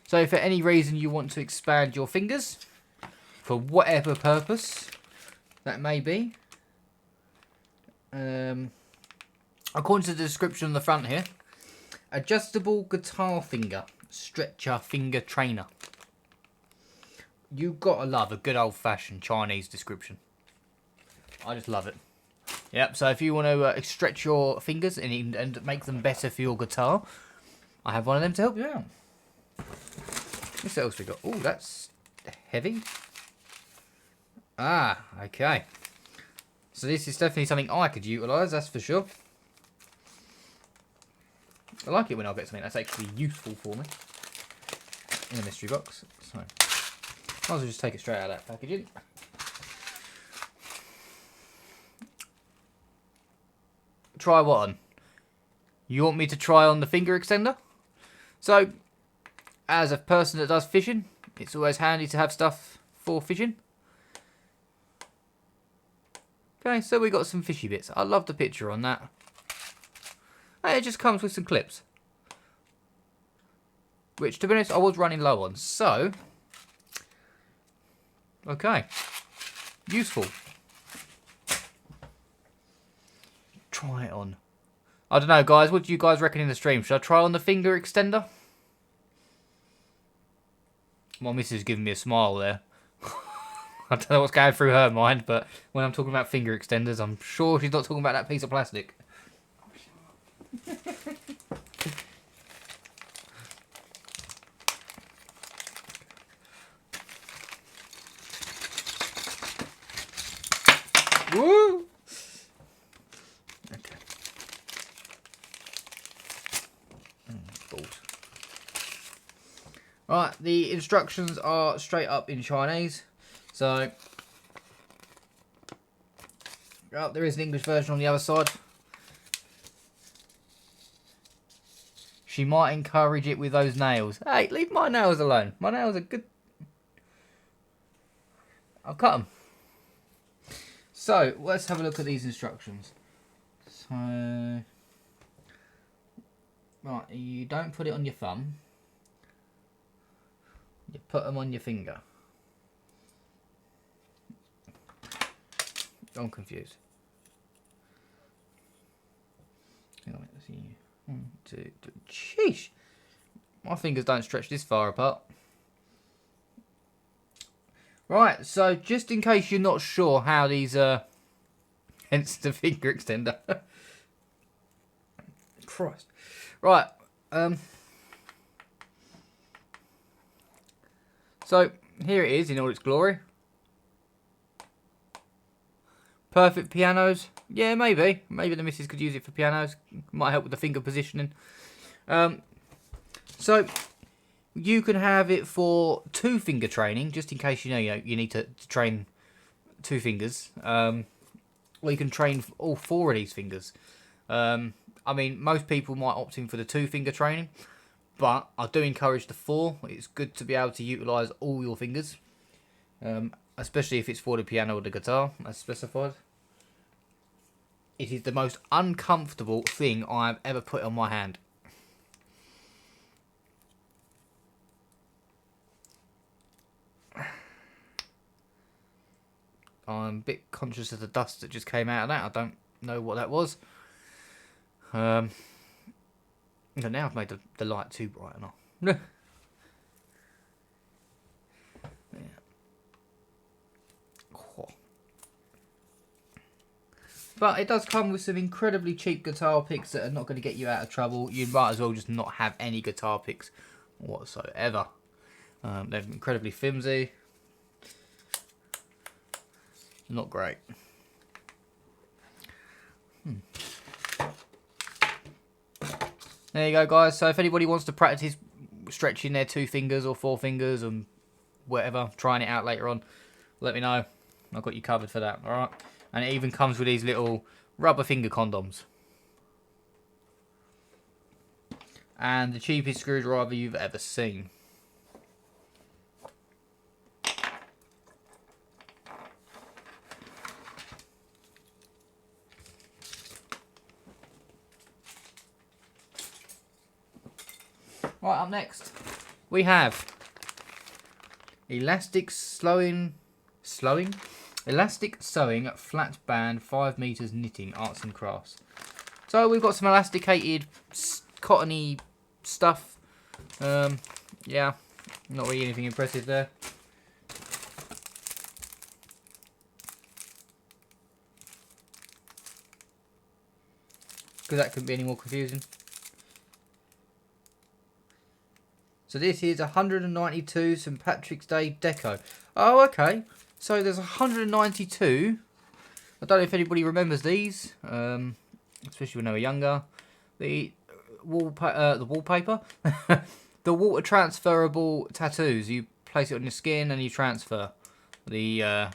[SPEAKER 1] So for any reason you want to expand your fingers, for whatever purpose that may be, according to the description on the front here, adjustable guitar finger, stretcher finger trainer. You've got to love a good old-fashioned Chinese description. I just love it. Yep, so if you want to stretch your fingers and make them better for your guitar, I have one of them to help you out. What else we got? Oh, that's heavy. Ah, okay. So this is definitely something I could utilise, that's for sure. I like it when I get something that's actually useful for me in a mystery box. So, might as well just take it straight out of that packaging. Try what on? You want me to try on the finger extender? So, as a person that does fishing, it's always handy to have stuff for fishing. Okay, so we got some fishy bits. I love the picture on that. And it just comes with some clips. Which, to be honest, I was running low on. So, okay. Useful. Try it on. I don't know, guys. What do you guys reckon in the stream? Should I try on the finger extender? My missus is giving me a smile there. I don't know what's going through her mind, but when I'm talking about finger extenders, I'm sure she's not talking about that piece of plastic. Woo! Okay. Balls. Right, the instructions are straight up in Chinese. So, there is an English version on the other side. She might encourage it with those nails. Hey, leave my nails alone. My nails are good. I'll cut them. So, let's have a look at these instructions. So, right, you don't put it on your thumb. You put them on your finger. I'm confused. Hang on, let's see. 1, 2, 3. Sheesh! My fingers don't stretch this far apart. Right, so just in case you're not sure how these hence the finger extender. Christ. Right, so here it is in all its glory. Perfect pianos. Yeah, maybe. Maybe the missus could use it for pianos. Might help with the finger positioning. So you can have it for 2-finger training, just in case you need to train 2 fingers. Or you can train all 4 of these fingers. I mean, most people might opt in for the 2-finger training, but I do encourage the 4. It's good to be able to utilise all your fingers, especially if it's for the piano or the guitar, as specified. It is the most uncomfortable thing I've ever put on my hand. I'm a bit conscious of the dust that just came out of that. I don't know what that was. Now I've made the light too bright enough. But it does come with some incredibly cheap guitar picks that are not going to get you out of trouble. You might as well just not have any guitar picks whatsoever. They're incredibly flimsy. Not great. There you go, guys. So if anybody wants to practice stretching their 2 fingers or 4 fingers and whatever, trying it out later on, let me know. I've got you covered for that, alright? And it even comes with these little rubber finger condoms. And the cheapest screwdriver you've ever seen. Right, up next, we have Elastic Sewing Flat Band 5 meters Knitting Arts and Crafts. So we've got some elasticated cottony stuff. Yeah, not really anything impressive there. Because that couldn't be any more confusing. So this is 192 St Patrick's Day deco. Oh, okay. So there's 192. I don't know if anybody remembers these, especially when they were younger. The wallpaper, the water transferable tattoos. You place it on your skin and you transfer the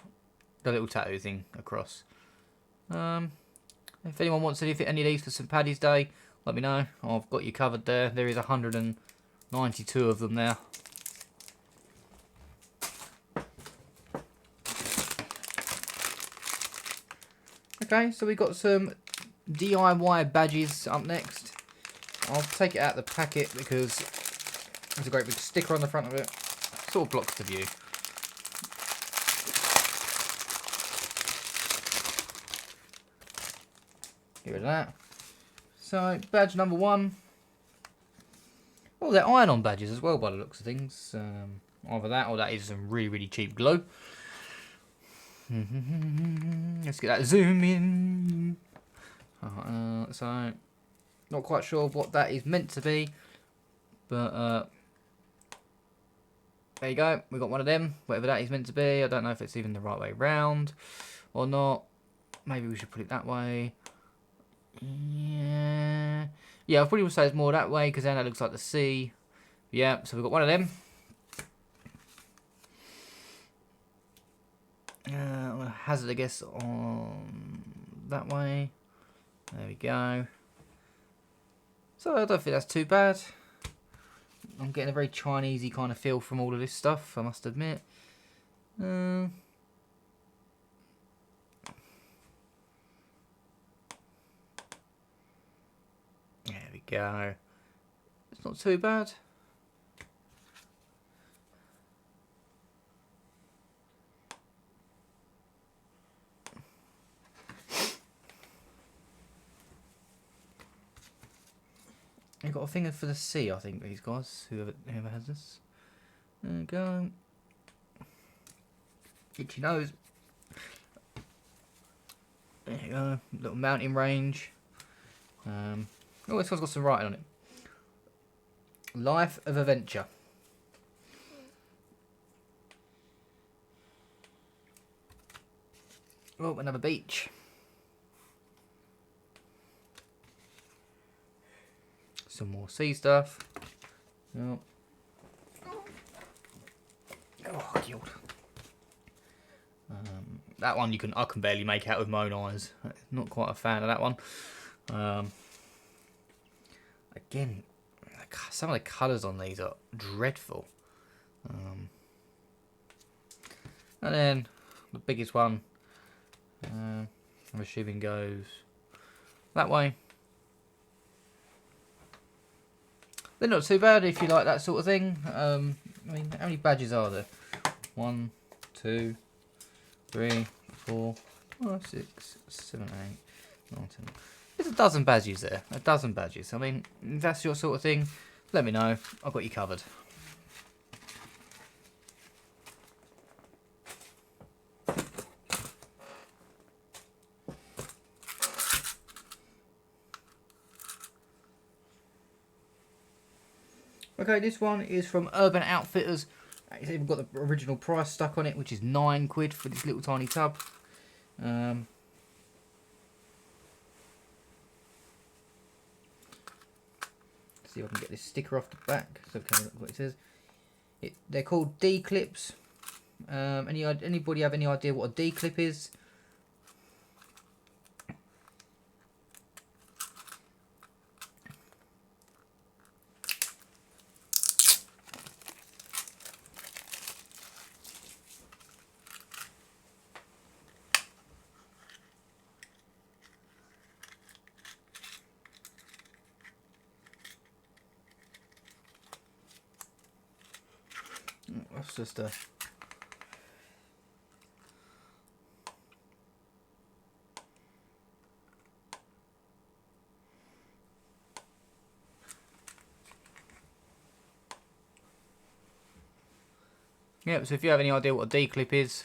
[SPEAKER 1] little tattoo thing across. If anyone wants any of these for St Paddy's Day, let me know. I've got you covered there. There is 192 of them there. Okay, so we've got some DIY badges up next. I'll take it out of the packet because there's a great big sticker on the front of it. Sort of blocks the view. Get rid of that. So, badge number 1. Oh, they're iron-on badges as well by the looks of things. Either that or that is some really, really cheap glue. Let's get that zoom in. So, not quite sure what that is meant to be, but there you go. We got one of them, whatever that is meant to be. I don't know if it's even the right way round or not. Maybe we should put it that way. Yeah, I probably would say it's more that way because then that looks like the sea. Yeah, so we've got one of them. I'm gonna hazard a guess on that way. There we go. So I don't think that's too bad. I'm getting a very Chinesey kind of feel from all of this stuff, I must admit. There we go. It's not too bad. You've got a finger for the sea, I think, these guys, whoever has this. There we go. Itchy nose. There you go. Little mountain range. Oh, this one's got some writing on it. Life of Adventure. Oh, another beach. Some more sea stuff. Oh, God. That one I can barely make out with my own eyes. Not quite a fan of that one. Again, some of the colours on these are dreadful. And then the biggest one, I'm assuming goes that way. They're not too bad if you like that sort of thing. I mean, how many badges are there? 1, 2, 3, 4, 5, 6, 7, 8, 9, 10. There's a dozen badges there. A dozen badges. I mean, if that's your sort of thing, let me know. I've got you covered. Okay, this one is from Urban Outfitters. It's even got the original price stuck on it, which is £9 for this little tiny tub. See if I can get this sticker off the back. So okay, look what it says. They're called D clips. Anybody have any idea what a D clip is? That's just a... Yeah, so if you have any idea what a D-clip is,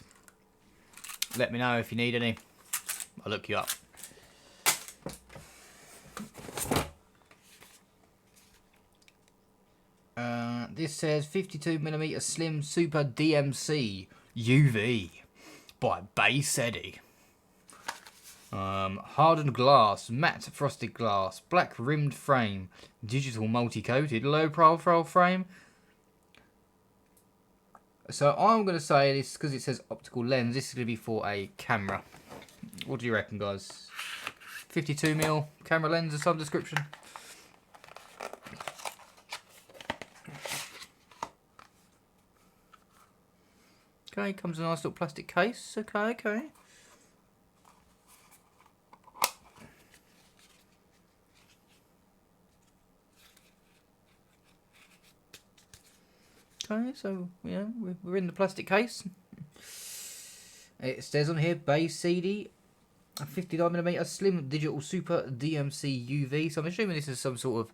[SPEAKER 1] let me know if you need any. I'll look you up. This says 52mm Slim Super DMC UV by Base Eddie. Hardened glass, matte frosted glass, black rimmed frame, digital multi-coated, low profile frame. So I'm going to say this, because it says optical lens, this is going to be for a camera. What do you reckon, guys? 52mm camera lens of some description? Okay, comes in a nice little plastic case. Okay. Okay, so yeah, we're in the plastic case. It says on here, Base Eddie, a 59mm Slim Digital Super DMC UV. So I'm assuming this is some sort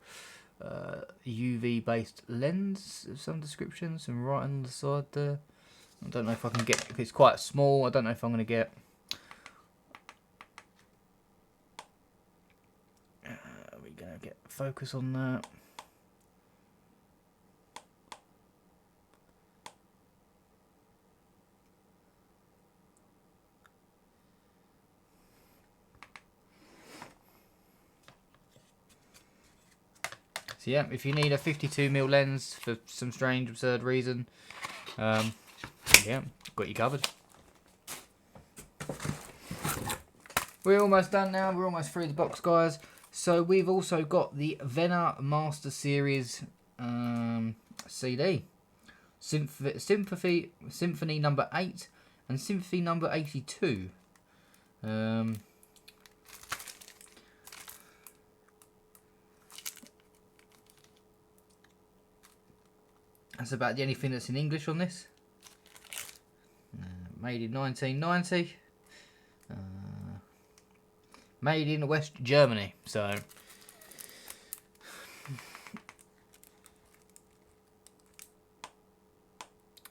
[SPEAKER 1] of UV based lens of some description. Some right on the side there. I don't know if I can get, if it's quite small, I don't know if I'm going to get. Are we going to get focus on that? So yeah, if you need a 52mm lens for some strange, absurd reason, yeah, got you covered. We're almost done now. We're almost through the box, guys. So we've also got the Vena Master Series CD. Symphony number 8 and Symphony number 82. That's about the only thing that's in English on this. Made in 1990. Made in West Germany. So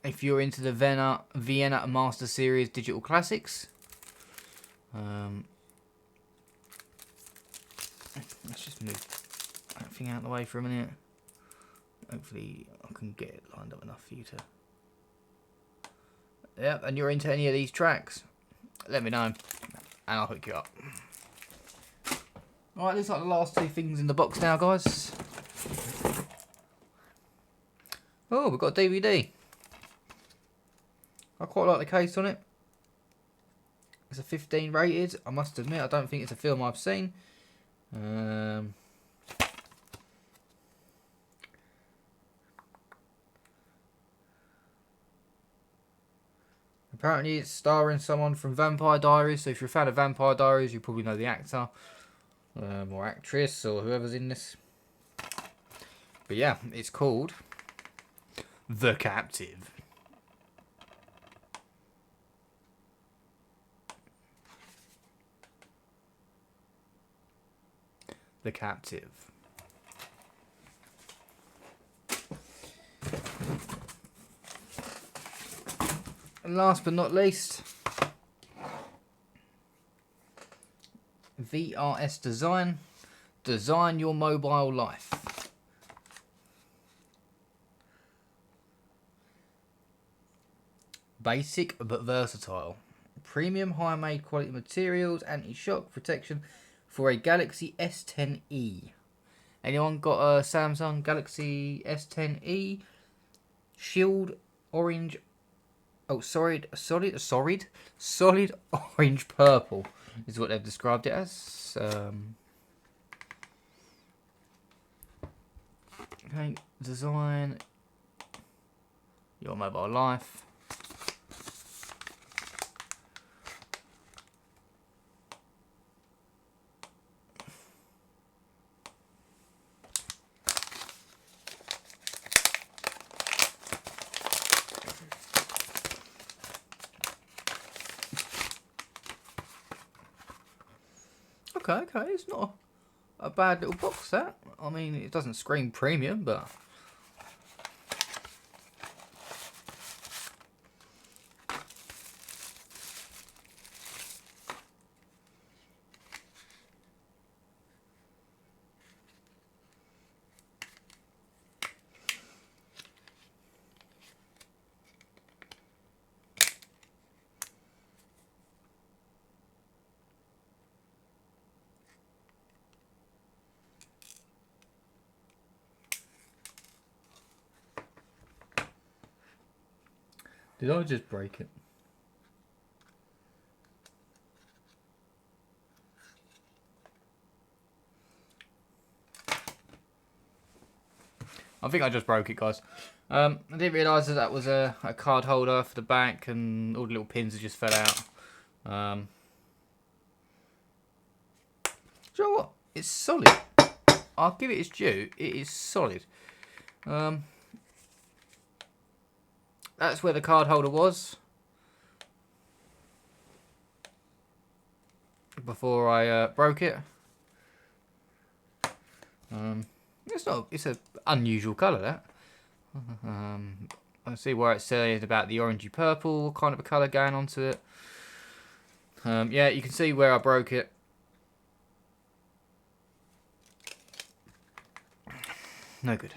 [SPEAKER 1] if you're into the Vienna Master Series Digital Classics, let's just move that thing out of the way for a minute. Hopefully I can get it lined up enough for you to. Yeah, and you're into any of these tracks, let me know and I'll hook you up. Alright, looks like the last two things in the box now, guys. Oh, we've got a DVD. I quite like the case on it. It's a 15 rated. I must admit, I don't think it's a film I've seen. Apparently it's starring someone from Vampire Diaries, so if you're a fan of Vampire Diaries, you probably know the actor or actress or whoever's in this. But yeah, it's called The Captive. The Captive. And last but not least, VRS Design. Design your mobile life. Basic but versatile. Premium high-made quality materials, anti-shock protection for a Galaxy S10e. Anyone got a Samsung Galaxy S10e? Shield orange. Oh, solid orange purple is what they've described it as. Okay, design your mobile life. Okay, it's not a bad little box, that. I mean, it doesn't scream premium, but... Did I just break it? I think I just broke it, guys. I didn't realise that was a card holder for the back and all the little pins that just fell out. Do you know what? It's solid. I'll give it its due. It is solid. That's where the card holder was before I broke it. It's an unusual colour, that. I see where it said about the orangey purple kind of a colour going onto it. Yeah, you can see where I broke it. No good.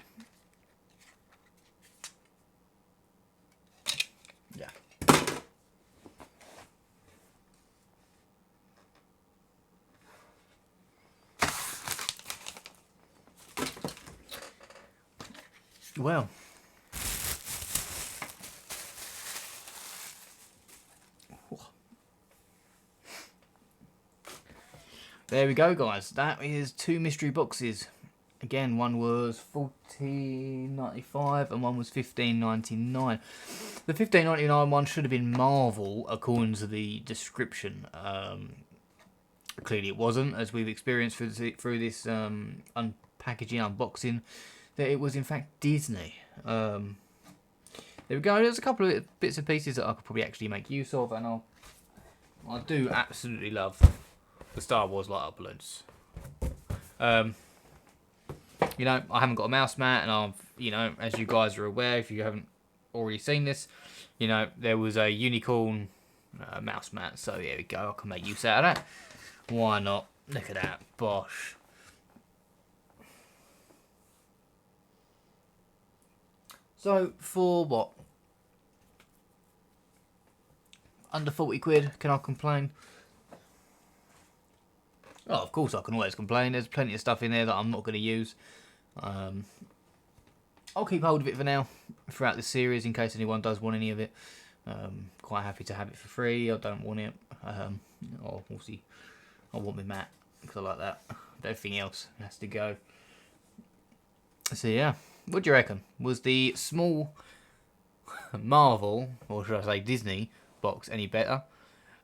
[SPEAKER 1] Yeah. Well. There we go, guys. That is 2 mystery boxes. Again, one was $14.95 and one was $15.99. The $15.99 one should have been Marvel, according to the description. Clearly it wasn't, as we've experienced through this unpackaging, unboxing, that it was in fact Disney. There we go. There's a couple of bits and pieces that I could probably actually make use of, and I do absolutely love the Star Wars light up balloons. You know, I haven't got a mouse mat, and I've, you know, as you guys are aware, if you haven't already seen this, you know, there was a unicorn mouse mat, so there we go. I can make use out of that. Why not? Look at that, bosh. So for what? Under 40 quid? Can I complain? Oh, of course I can always complain. There's plenty of stuff in there that I'm not going to use. I'll keep hold of it for now, throughout the series, in case anyone does want any of it. Quite happy to have it for free. I don't want it. Or we'll see. I want my mat, because I like that. But everything else has to go. So yeah, what do you reckon? Was the small Marvel, or should I say Disney, box any better?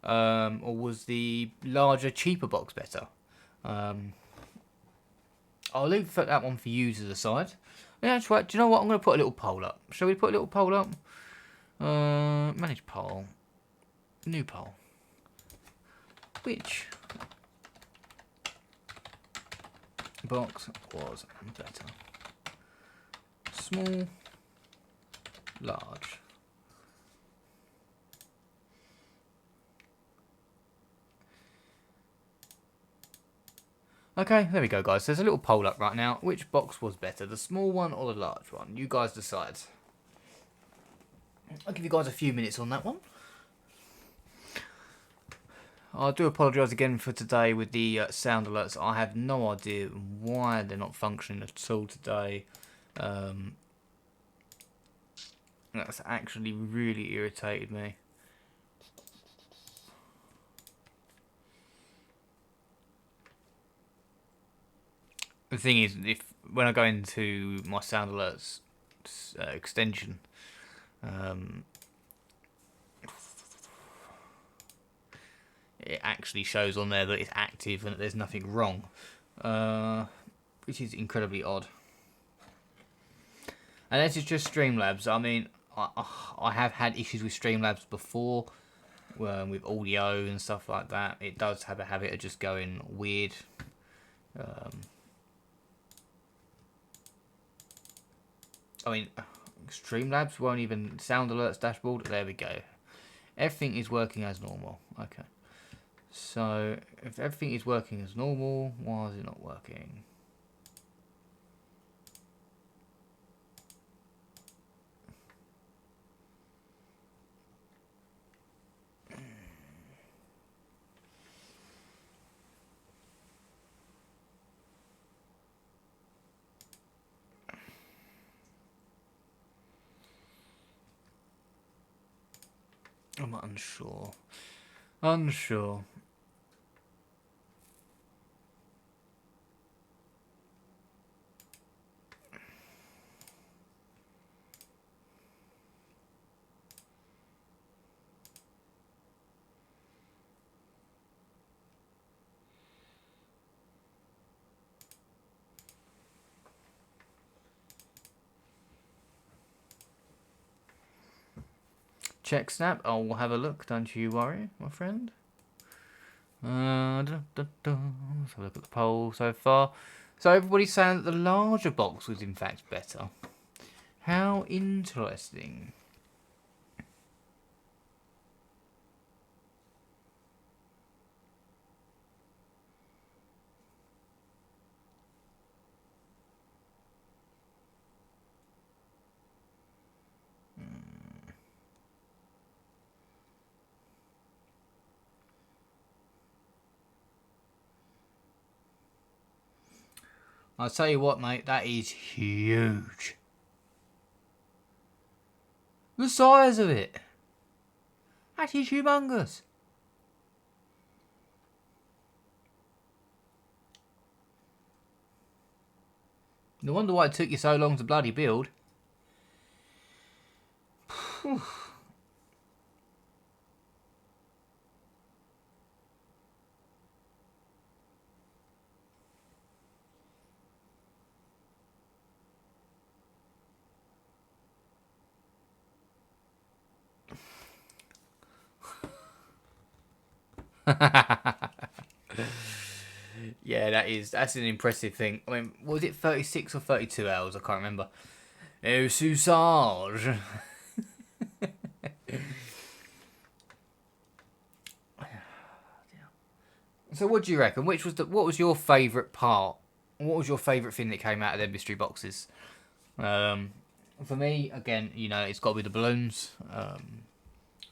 [SPEAKER 1] Or was the larger, cheaper box better? I'll leave that one for you to decide. Yeah, that's right. Do you know what? I'm going to put a little poll up. Shall we put a little poll up? Manage poll. New poll. Which box was better? Small, large. Okay, there we go, guys. There's a little poll up right now. Which box was better, the small one or the large one? You guys decide. I'll give you guys a few minutes on that one. I do apologise again for today with the sound alerts. I have no idea why they're not functioning at all today. That's actually really irritated me. The thing is, when I go into my sound alerts extension, it actually shows on there that it's active and that there's nothing wrong, which is incredibly odd. And this is just Streamlabs. I mean, I have had issues with Streamlabs before, with audio and stuff like that. It does have a habit of just going weird. I mean, Streamlabs won't even sound alerts dashboard. There we go. Everything is working as normal. Okay. So, if everything is working as normal, why is it not working? I'm unsure. Unsure. Check snap. I'll have a look. Don't you worry, my friend. Let's have a look at the poll so far. So everybody's saying that the larger box was in fact better. How interesting. I'll tell you what, mate, that is huge. The size of it. That is humongous. No wonder why it took you so long to bloody build. Yeah, that's an impressive thing. I mean, was it 36 or 32 hours? I can't remember. Oh, Susage. So, what do you reckon? What was your favourite part? What was your favourite thing that came out of the mystery boxes? For me, again, it's got to be the balloons.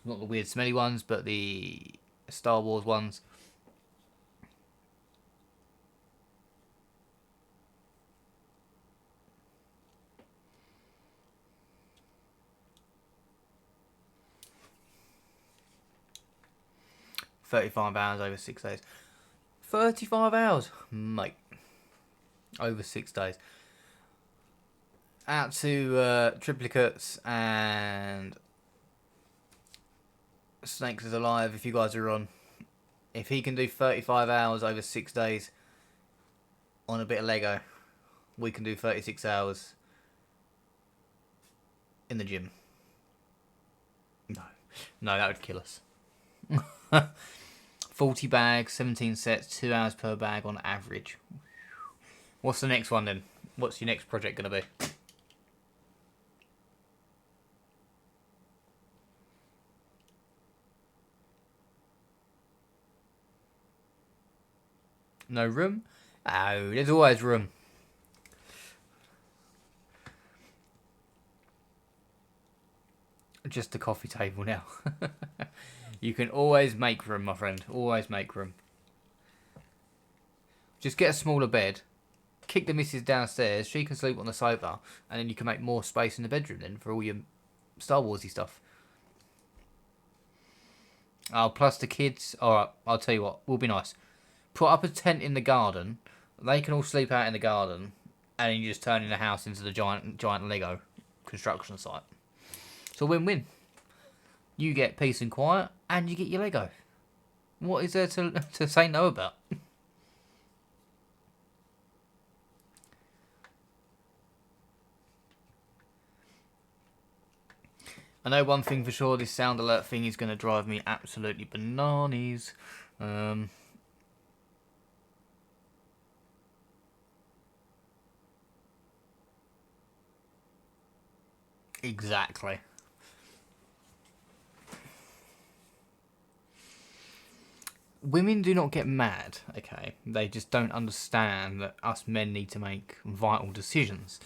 [SPEAKER 1] Not the weird, smelly ones, but the Star Wars ones. £35 over 6 days. 35 hours, mate. Over 6 days. Out to Triplicates and Snakes is Alive, if you guys are on. If he can do 35 hours over 6 days on a bit of Lego, we can do 36 hours in the gym. No, that would kill us. 40 bags, 17 sets, 2 hours per bag on average. What's the next one then? What's your next project going to be? No room? Oh, there's always room. Just a coffee table now. You can always make room, my friend. Always make room. Just get a smaller bed. Kick the missus downstairs. She can sleep on the sofa. And then you can make more space in the bedroom then for all your Star Warsy stuff. Oh, plus the kids. Alright, I'll tell you what. Will be nice. Put up a tent in the garden. They can all sleep out in the garden. And then you just turn in the house into the giant Lego construction site. It's a win-win. You get peace and quiet, and you get your Lego. What is there to say no about? I know one thing for sure, this sound alert thing is going to drive me absolutely bananas. Exactly. Women do not get mad, okay? They just don't understand that us men need to make vital decisions.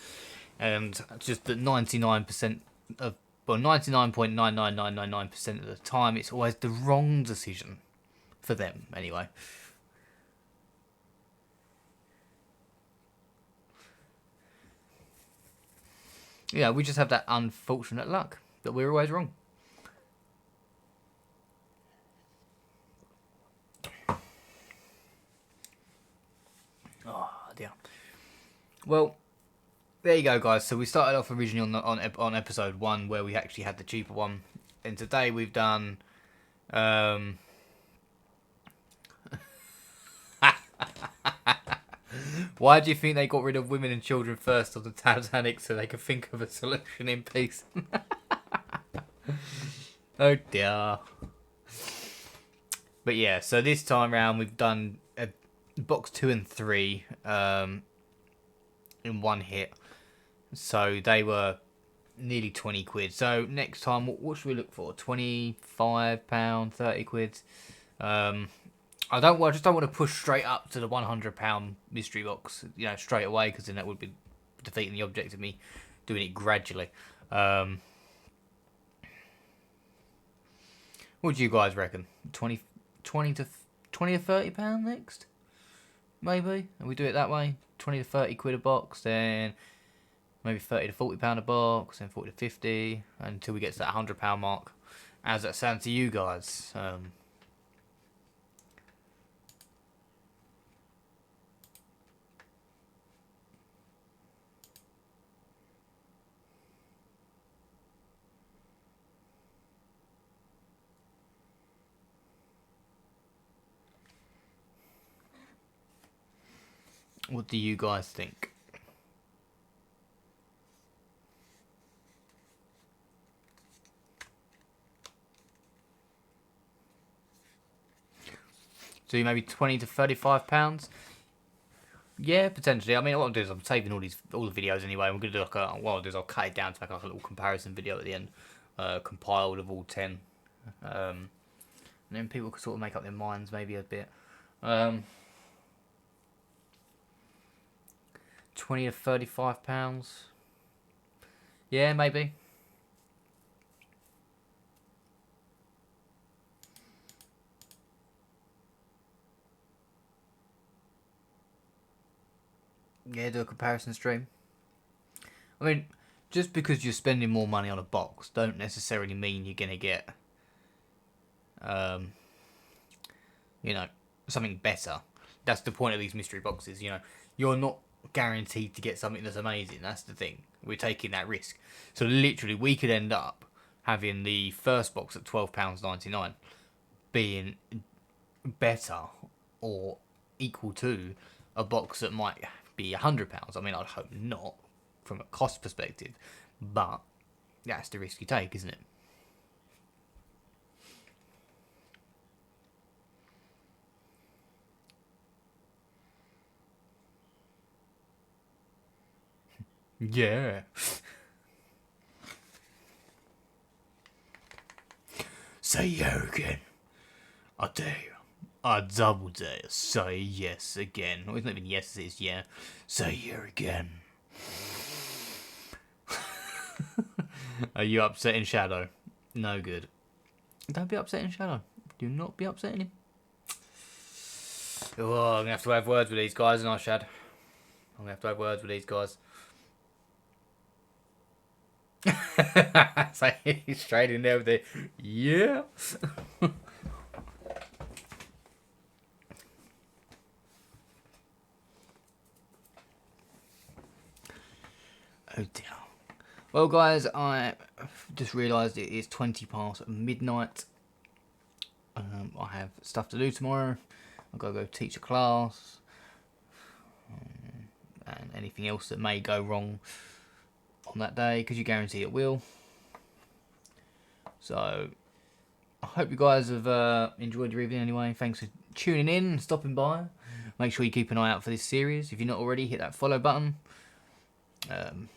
[SPEAKER 1] And just that 99% of, well, 99.99999% of the time, it's always the wrong decision. For them, anyway. Yeah, we just have that unfortunate luck that we're always wrong. Oh dear. Well, there you go, guys. So we started off originally on episode 1 where we actually had the cheaper one, and today we've done. Why do you think they got rid of women and children first on the Titanic so they could think of a solution in peace? Oh dear. But yeah, so this time round we've done box 2 and 3 in one hit. So they were nearly 20 quid. So next time, what should we look for? £25, 30 quid. I just don't want to push straight up to the £100 mystery box, straight away, because then that would be defeating the object of me doing it gradually. What do you guys reckon? 20 to £30 next, maybe. And we do it that way. 20 to 30 quid a box, then maybe 30 to £40 a box, then 40 to 50, until we get to that £100 mark. How's that sound to you guys? What do you guys think? So maybe 20 to £35. Yeah, potentially. I mean, what I'll do is I'm saving all the videos anyway. I'm gonna do what I'll do is I'll cut it down to make like a little comparison video at the end, compiled of all 10, and then people can sort of make up their minds maybe a bit. 20 to £35. Yeah, maybe. Yeah, do a comparison stream. I mean, just because you're spending more money on a box, don't necessarily mean you're gonna get, something better. That's the point of these mystery boxes. You're not guaranteed to get something that's amazing. That's the thing. We're taking that risk. So literally, we could end up having the first box at £12.99 being better or equal to a box that might be £100. I mean, I'd hope not from a cost perspective, but that's the risk you take, isn't it? Yeah. Say yeah again. I dare you. I double dare. Say yes again. Well, it's not even yes, it's yeah. Say yeah again. Are you upsetting Shadow? No good. Don't be upsetting Shadow. Do not be upsetting him. Oh, I'm going to have words with these guys, and I, Shad. I'm going to have words with these guys. So he's straight in there with the yeah. Oh dear. Well, guys, I just realised it is 20 past midnight. I have stuff to do tomorrow. I've got to go teach a class. And anything else that may go wrong on that day, because you guarantee it will. So, I hope you guys have enjoyed your evening anyway. Thanks for tuning in and stopping by. Make sure you keep an eye out for this series. If you're not already, hit that follow button.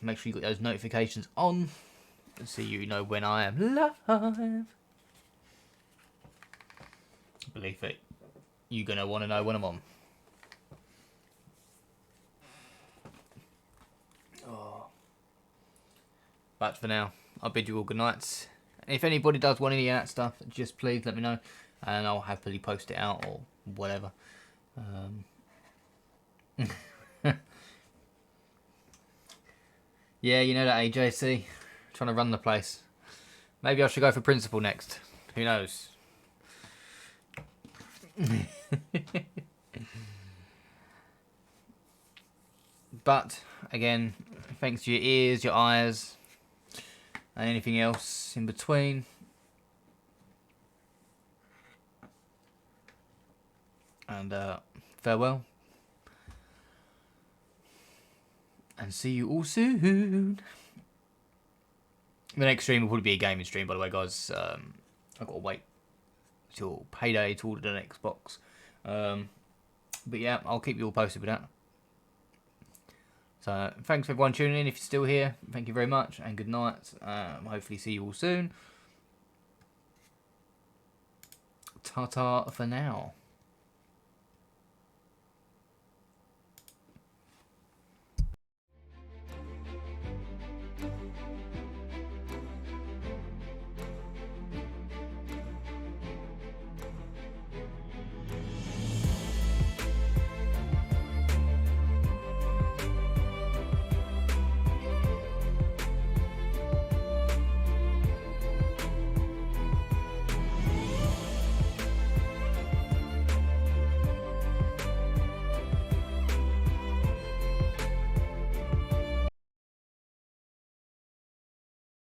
[SPEAKER 1] Make sure you got those notifications on, so you know when I am live. Believe it, you're going to want to know when I'm on. Oh. But for now, I'll bid you all good nights. If anybody does want any of that stuff, just please let me know, and I'll happily post it out or whatever. Yeah, you know that AJC, trying to run the place. Maybe I should go for principal next. Who knows? But again, thanks to your ears, your eyes, and anything else in between. And farewell. And see you all soon. The next stream will probably be a gaming stream, by the way, guys. I've got to wait till payday to order the next box. But yeah, I'll keep you all posted with that. So thanks for everyone tuning in. If you're still here, thank you very much and good night. Hopefully see you all soon. Ta-ta for now.